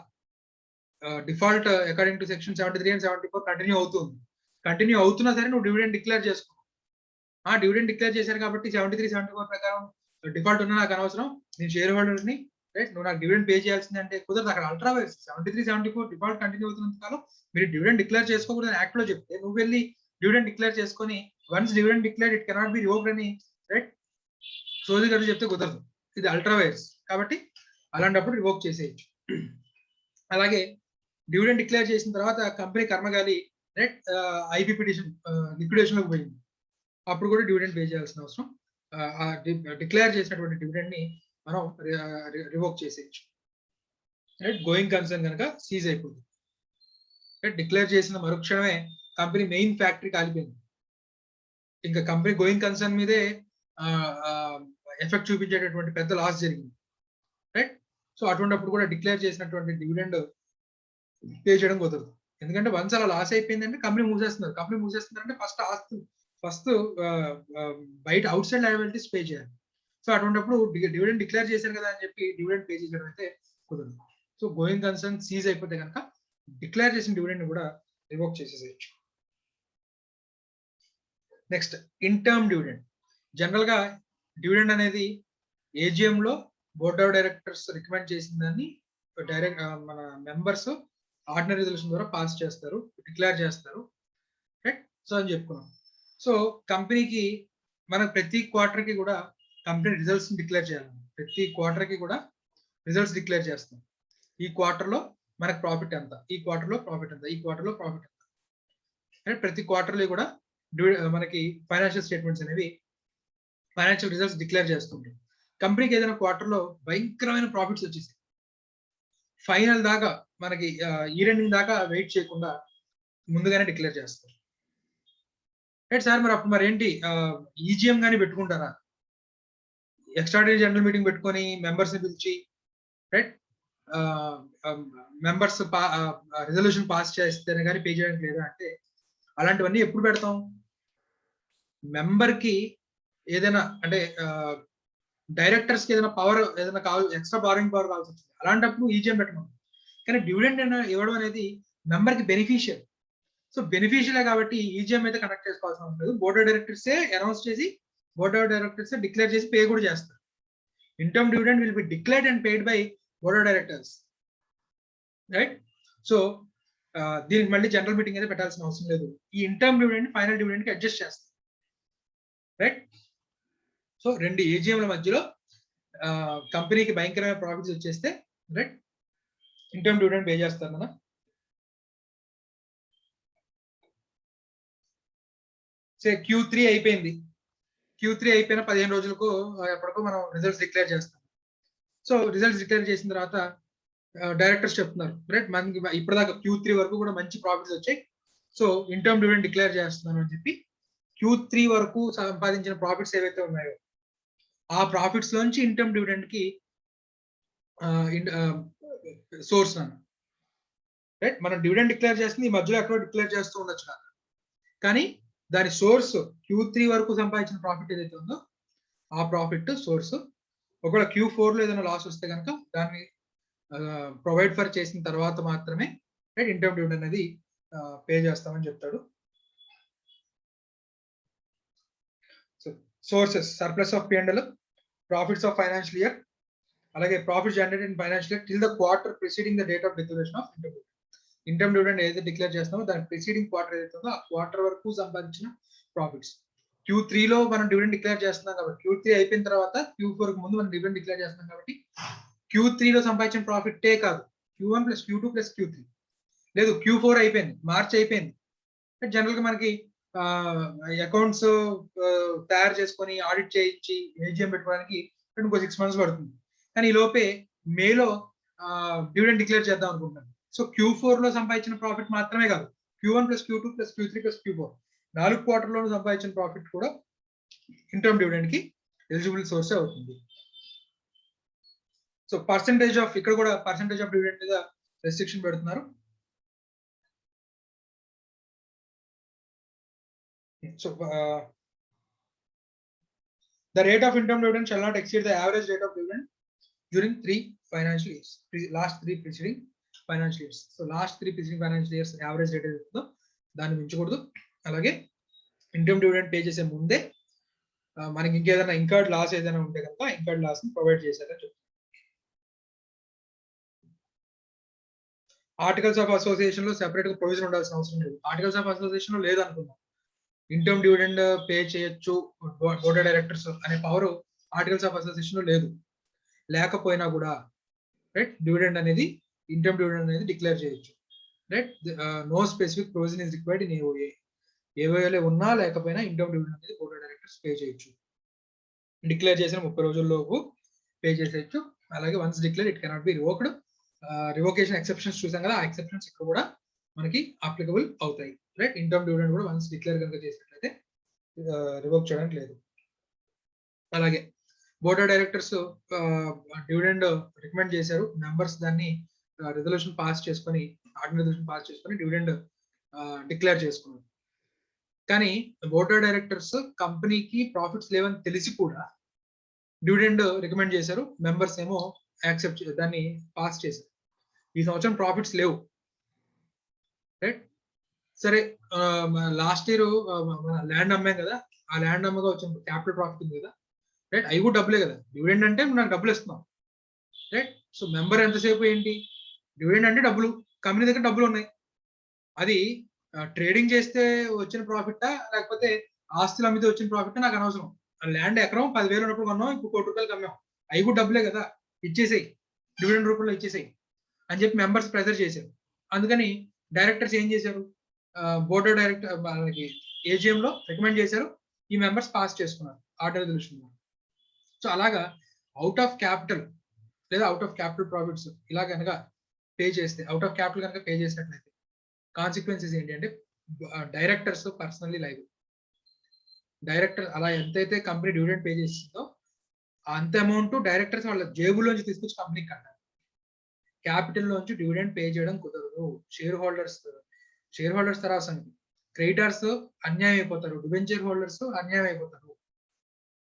default according to section 73 and 74 continue అవుతున్నా సరే నువ్వు డివిడెండ్ డిక్లేర్ చేసుకో. డివిడెండ్ డిక్లేర్ చేశారు కాబట్టి 73, 74 ప్రకారం డిఫాల్ట్ ఉన్నా నాకు అనవసరం, నేను షేర్ హోల్డర్ ని, రైట్, నువ్వు నాకు డివిడెండ్ పే చేయాల్సింది అంటే కుదరదు. అక్కడ అల్ట్రా వైర్స్ 73, 74 డిఫాల్ట్ కంటిన్యూ అవుతున్నంత కాలం మీరు డివిడెండ్ డిక్లేర్ చేసుకోకూడదు యాక్ట్ లో చెప్తే, నువ్వు వెళ్ళి డివిడెండ్ డిక్లేర్ చేసుకొని once dividend declare it cannot be revoked అని, రైట్, సోది గారు చెప్తే కుదరదు. ఇది అల్ట్రా వైర్స్ కాబట్టి అలాంటప్పుడు రివోక్ చేసేయచ్చు. అలాగే డివిడెండ్ డిక్లేర్ చేసిన తర్వాత కంపెనీ కర్మగాలి, రైట్, ఐపీ పిటిషన్ లిక్విడేషన్ లోకి పోయింది, అప్పుడు కూడా డివిడెండ్ పే చేయాల్సిన అవసరం, డిక్లేర్ చేసినటువంటి డివిడెండ్ ని మనం రివోక్ చేసేయచ్చు. రైట్, గోయింగ్ కన్సర్న్ కనుక సీజ్ అయిపోతుంది. రైట్, డిక్లేర్ చేసిన మరుక్షణమే కంపెనీ మెయిన్ ఫ్యాక్టరీ కాలిపోయింది, ఇంకా కంపెనీ గోయింగ్ కన్సర్న్ మీదే ఎఫెక్ట్ చూపించేటటువంటి పెద్ద లాస్ జరిగింది. రైట్, సో అటువంటిప్పుడు కూడా డిక్లేర్ చేసినటువంటి డివిడెండ్ పే చేయడం కుదరదు. ఎందుకంటే వన్స్ అలా లాస్ అయిపోయిందంటే కంపెనీ మూసేస్తున్నారంటే ఫస్ట్ బయట అవుట్ సైడ్ లయబిలిటీస్ పే చేయాలి. సో అటువంటిప్పుడు డివిడెండ్ డిక్లేర్ చేశారు కదా అని చెప్పి డివిడెండ్ పే చేయడం అయితే కుదరదు. సో గోయింగ్ కన్సర్న్ సీజ్ అయిపోతే కనుక డిక్లేర్ చేసిన డివిడెండ్ కూడా రివోక్ చేసేసేయచ్చు. Next interim dividend. General గా డివిడెండ్ అనేది ఏజిఎం లో బోర్డ్ ఆఫ్ డైరెక్టర్స్ రికమెండ్ చేసిన దాన్ని మన మెంబర్స్ ఆర్డినరీ రిజల్యూషన్ ద్వారా పాస్ చేస్తారు, డిక్లేర్ చేస్తారు. రైట్, సో అని చెప్పుకున్నాం. సో కంపెనీకి మనకు ప్రతి క్వార్టర్ కి కూడా కంపెనీ రిజల్ట్స్ డిక్లేర్ చేయాలి. ప్రతి క్వార్టర్ కి కూడా రిజల్ట్స్ డిక్లేర్ చేస్తాం. ఈ క్వార్టర్ లో మనకు ప్రాఫిట్ ఎంత, ఈ క్వార్టర్ లో ప్రాఫిట్ ఎంత, ఈ క్వార్టర్ లో ప్రాఫిట్ ఎంత. ప్రతి క్వార్టర్లీ కూడా మనకి ఫైనాన్షియల్ స్టేట్మెంట్స్ అనేవి, ఫైనాన్షియల్ రిజల్ట్స్ డిక్లేర్ చేస్తుంటాం. కంపెనీకి ఏదైనా క్వార్టర్ లో భయంకరమైన ప్రాఫిట్స్ వచ్చేసి ఫైనల్ దాకా మనకి ఇయర్ ఎండింగ్ దాకా వెయిట్ చేయకుండా ముందుగానే డిక్లేర్ చేస్తారు. రైట్ సార్, మరి అప్పుడు మరి ఏంటి ఈజీఎం గానీ పెట్టుకుంటారా? ఎక్స్ట్రాడినరీ జనరల్ మీటింగ్ పెట్టుకొని మెంబర్స్ ని పిలిచి, రైట్, మెంబర్స్ రిజల్యూషన్ పాస్ చేస్తేనే కానీ పే చేయడానికి లేదా అంటే, అలాంటివన్నీ ఎప్పుడు పెడతాం? మెంబర్ కి ఏదైనా అంటే డైరెక్టర్స్ కి ఏదైనా పవర్ ఏదైనా కావాలి, ఎక్స్ట్రా బారోయింగ్ పవర్ కావాల్సి వచ్చింది, అలాంటప్పుడు ఈజీఎం పెట్టమను. కానీ డివిడెండ్ ఇవ్వడం అనేది మెంబర్ కి బెనిఫిషియల్. సో బెనిఫిషియల్ కాబట్టి ఈజీఎం అయితే కండక్ట్ చేసుకోవాల్సిన అవసరం లేదు. బోర్డ్ ఆఫ్ డైరెక్టర్స్ అనౌన్స్ చేసి, బోర్డ్ ఆఫ్ డైరెక్టర్స్ డిక్లేర్ చేసి పే కూడా చేస్తారు. Interim dividend will be declared and paid by board of directors, right? So దీనికి మళ్ళీ జనరల్ మీటింగ్ అయితే పెట్టాల్సిన అవసరం లేదు. ఈ ఇంటర్మ్ డివిడెండ్ ఫైనల్ డివిడెండ్ కి అడ్జస్ట్ చేస్తారు, రైట్? సో రెండు ఏజీఎంల మధ్యలో కంపెనీకి భయంకరమైన ప్రాఫిట్స్ వచ్చేస్తే, రైట్, ఇంటర్మ్ డివిడెండ్ పే చేస్తారు కదా. సే Q3 అయిపోయింది, Q3 అయిపోయిన 15 రోజులకు ఎప్పటికో మనం రిజల్ట్స్ డిక్లేర్ చేస్తాం. సో రిజల్ట్స్ డిక్లేర్ చేసిన తర్వాత డైరెక్టర్స్ చెప్తున్నారు, రైట్, మనకి ఇప్పటిదాకా Q3 వరకు కూడా మంచి ప్రాఫిట్స్ వచ్చాయి, సో ఇంటర్మ్ డివిడెండ్ డిక్లేర్ చేస్తున్నాను అని చెప్పి Q3 వరకు సంపాదించిన ప్రాఫిట్స్ ఏవైతే ఉన్నాయో ఆ ప్రాఫిట్స్ లోంచి ఇంటర్మ్ డివిడెండ్ కి సోర్స్ అన్న, రైట్? మనం డివిడెండ్ డిక్లేర్ చేస్తుంది ఈ మధ్యలో ఎక్కడో డిక్లేర్ చేస్తూ ఉండొచ్చు కదా, కానీ దాని సోర్స్ Q3 వరకు సంపాదించిన ప్రాఫిట్ ఏదైతే ఉందో ఆ ప్రాఫిట్ సోర్స్. ఒకవేళ Q4 లో ఏదైనా లాస్ వస్తే కనుక దాన్ని ప్రొవైడ్ ఫర్ చేసిన తర్వాత మాత్రమే, రైట్, ఇంటర్మ్ డివిడెండ్ అనేది పే చేస్తామని చెప్తాడు. So sources surplus of P&L, profits of financial year, అలాగే profit generated in financial year till the quarter preceding the date of declaration of interim dividend. Interim dividend ఏదైతే declare చేస్తామో దాని preceding quarter ఏదైతే ఉందో ఆ quarter వరకు సంపాదించిన profits. Q3 లో మనం డివిడెండ్ డిక్లేర్ చేస్తున్నాం కాబట్టి, Q3 అయిపోయిన తర్వాత Q4 కి ముందు మనం డివిడెండ్ డిక్లేర్ చేస్తున్నాం కాబట్టి Q3 లో సంపాదించిన ప్రాఫిటే కాదు, Q1 plus Q2 plus Q3, లేదు Q4 అయిపోయింది, మార్చ్ అయిపోయింది, జనరల్ గా మనకి అకౌంట్స్ తయారు చేసుకొని ఆడిట్ చేయించి ఏజీఎం పెట్టుకోవడానికి ఇంకో 6 months పడుతుంది. కానీ ఈ లోపే మేలో డివిడెండ్ డిక్లేర్ చేద్దాం అనుకుంటున్నాను. సో Q4 లో సంపాదించిన ప్రాఫిట్ మాత్రమే కాదు, Q1 plus Q2 plus Q3 plus Q4 4 క్వార్టర్లోనూ సంపాదించిన ప్రాఫిట్ కూడా ఇంటర్మ్ డివిడెండ్ కి ఎలిజిబుల్ సోర్స్ అవుతుంది. సో పర్సెంటేజ్ ఆఫ్, ఇక్కడ కూడా పర్సెంటేజ్ ఆఫ్ డివిడెండ్ మీద రెస్ట్రిక్షన్ పెడుతున్నారు. So the rate of interim dividend shall not exceed the average rate of dividend during 3 financial years, last 3 preceding financial years. So last 3 preceding financial years average rate ఏదైతుందో దాన్ని మించకూడదు. అలాగే interim dividend pay చేసే ముందే మనకి ఇంకేదైనా incurred loss ఏదైనా ఉంటే కనుక ఇంకర్డ్ లాస్ ని ప్రొవైడ్ చేశారని చెప్తారు. ఆర్టికల్స్ ఆఫ్ అసోసియేషన్ లో సెపరేట్ గా ప్రొవిజన్ ఉండాల్సిన అవసరం లేదు. ఆర్టికల్స్ ఆఫ్ అసోసియేషన్ లో లేదనుకుందాం, ఇంటర్మ్ డివిడెండ్ పే చేయొచ్చు బోర్డ్ ఆఫ్ డైరెక్టర్స్ అనే పవర్ ఆర్టికల్స్ ఆఫ్ అసోసియేషన్ లో లేదు. లేకపోయినా కూడా, రైట్, డివిడెండ్ అనేది, ఇంటర్మ్ డివిడెండ్ అనేది డిక్లేర్ చేయొచ్చు, right? No specific provision is required in AOA. ఏఓఏలో ఉన్నా లేకపోయినా ఇంటర్మ్ డివిడెండ్ అనేది బోర్డ్ ఆఫ్ డైరెక్టర్స్ పే చేయొచ్చు. డిక్లేర్ చేసిన 30 రోజుల్లోపు పే చేసేయచ్చు. అలాగే once declare it cannot be revoked. Revocation exceptions చూసాం కదా, ఆ ఎక్సెప్షన్స్ ఇక్కడ కూడా మనకి అప్లికబుల్ అవుతాయి, రైట్? ఇంటర్మ్ డివిడెండ్ కూడా వన్స్ డిక్లేర్ కనుక చేసినట్లయితే రివోక్ చేయడానికి లేదు. అలాగే board of directors dividend recommend చేశారు, మెంబర్స్ దాన్ని రిజల్యూషన్ పాస్ చేసుకొని, ఆర్డినరీ రిజల్యూషన్ పాస్ చేసుకొని డివిడెండ్ డిక్లేర్ చేసుకున్నారు. కానీ బోర్డ్ ఆఫ్ డైరెక్టర్స్ కంపెనీకి ప్రాఫిట్స్ లేవని తెలిసి కూడా డివిడెండ్ రికమెండ్ చేశారు, మెంబర్స్ ఏమో యాక్సెప్ట్ దాన్ని పాస్ చేశారు. ఈ సంవత్సరం ప్రాఫిట్స్ లేవు, రైట్? సరే, లాస్ట్ ఇయర్ ల్యాండ్ అమ్మాం కదా, ఆ ల్యాండ్ అమ్మగా వచ్చిన క్యాపిటల్ ప్రాఫిట్ ఉంది కదా, రైట్? అవి కూడా డబ్బులే కదా. డివిడెండ్ అంటే నాకు డబ్బులు ఇస్తున్నాం, రైట్? సో మెంబర్ ఎంతసేపు ఏంటి, డివిడెండ్ అంటే డబ్బులు, కంపెనీ దగ్గర డబ్బులు ఉన్నాయి. అది ట్రేడింగ్ చేస్తే వచ్చిన ప్రాఫిటా లేకపోతే ఆస్తులు అమ్మితే వచ్చిన ప్రాఫిట్ నాకు అనవసరం. ల్యాండ్ ఎకరం 10,000 ఉన్నప్పుడు కొన్నాం, ఇప్పుడు ₹1,00,00,000 అమ్మాం, అవి కూడా డబ్బులే కదా, ఇచ్చేసేయి, డివిడెండ్ రూపంలో ఇచ్చేసేయి అని చెప్పి మెంబర్స్ ప్రెజర్ చేశారు. అందుకని డైరెక్టర్స్ ఏం చేశారు, బోర్డ్ ఆఫ్ డైరెక్టర్ మనకి ఏజీఎం లో రికమెండ్ చేశారు, ఈ మెంబర్స్ పాస్ చేసుకున్నారు ఆర్డర్ రిజల్యూషన్. సో అలాగా అవుట్ ఆఫ్ క్యాపిటల్ లేదా అవుట్ ఆఫ్ క్యాపిటల్ ప్రాఫిట్స్ ఇలా కనుక పే చేస్తే, అవుట్ ఆఫ్ క్యాపిటల్ కనుక పే చేసినట్లయితే కాన్సిక్వెన్సెస్ ఏంటి అంటే డైరెక్టర్స్ పర్సనల్లీ లైబుల్, డైరెక్టర్ అలా ఎంతైతే కంపెనీ డివిడెండ్ పే చేస్తుందో అంత అమౌంట్ డైరెక్టర్స్ వాళ్ళ జేబులోంచి తీసుకొచ్చి కంపెనీకి కట్టాలి. క్యాపిటల్ లోంచి డివిడెండ్ పే చేయడం కుదరదు. షేర్ హోల్డర్స్ తర్వాత సంగతి. క్రెడిటర్స్ అన్యాయం అయిపోతారు, డిబెంచర్ హోల్డర్స్ అన్యాయం అయిపోతారు.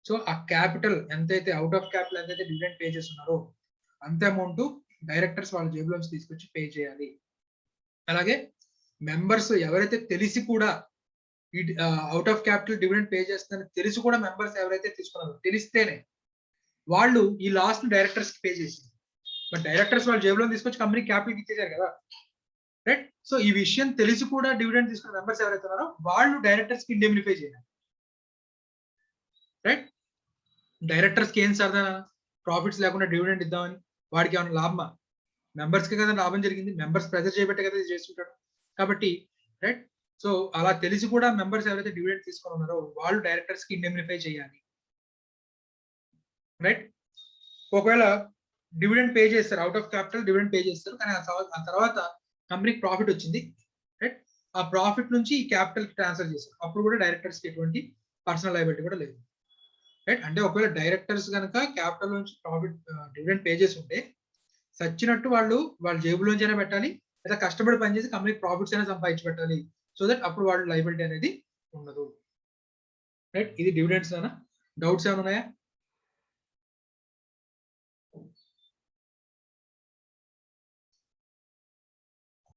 సో ఆ క్యాపిటల్ ఎంతైతే అవుట్ ఆఫ్ క్యాపిటల్ ఎంతైతే డివిడెండ్ పే చేస్తున్నారో అంత అమౌంట్ డైరెక్టర్స్ వాళ్ళ జేబులోంచి తీసుకొచ్చి పే చేయాలి. అలాగే మెంబర్స్ ఎవరైతే తెలిసి కూడా out of capital dividend pay చేస్తారని తెలిసి కూడా మెంబర్స్ ఎవరైతే తీసుకున్నారో తెలిస్తేనే వాళ్ళు ఈ లాస్ ని డైరెక్టర్స్ కి పే చేసి, బట్ డైరెక్టర్స్ వాళ్ళ జేబులో తీసుకొచ్చి కంపెనీ క్యాపిటల్ ఇచ్చేసారు కదా, రైట్? సో ఈ విషయం తెలిసి కూడా డివిడెండ్ తీసుకున్న మెంబర్స్ ఎవరైతే ఉన్నారో వాళ్ళు డైరెక్టర్స్ కి ఇండెమ్నిఫై చేయాలి, రైట్? డైరెక్టర్స్ కి ఏం సరదా ప్రాఫిట్స్ లేకుండా డివిడెండ్ ఇద్దామని, వాడికి ఏమైనా లాభమా? మెంబర్స్ కి కదా లాభం జరిగింది, మెంబర్స్ ప్రెజర్ చేయబట్టే కదా ఇది చేస్తుంటాడు. కాబట్టి రైట్, సో అలా తెలిసి కూడా మెంబర్స్ ఎవరైతే డివిడెండ్ తీసుకొని ఉన్నారో వాళ్ళు డైరెక్టర్స్ కి ఇండెమ్నిఫై చేయాలి, రైట్? ఒకవేళ డివిడెండ్ పే చేస్తారు, out of capital dividend pay చేస్తారు, కానీ ఆ తర్వాత కంపెనీకి ప్రాఫిట్ వచ్చింది, రైట్? ఆ ప్రాఫిట్ నుంచి ఈ క్యాపిటల్ కి ట్రాన్స్ఫర్ చేస్తారు, అప్పుడు కూడా డైరెక్టర్స్ కి ఎటువంటి పర్సనల్ లయబిలిటీ కూడా లేదు, రైట్? అంటే ఒకవేళ డైరెక్టర్స్ కనుక క్యాపిటల్ నుంచి ప్రాఫిట్ డివిడెండ్ పే చేసి ఉంటే సచ్చినట్టు వాళ్ళ జేబులోంచైనా పెట్టాలి, లేదా కష్టపడి పనిచేసి కంపెనీ ప్రాఫిట్స్ అయినా సంపాదించి పెట్టాలి, సో దట్ అప్పుడు వాళ్ళు లయబిలిటీ అనేది ఉండదు, రైట్? ఇది డివిడెండ్స్ అన్న. డౌట్స్ ఏమైనా ఉన్నాయా?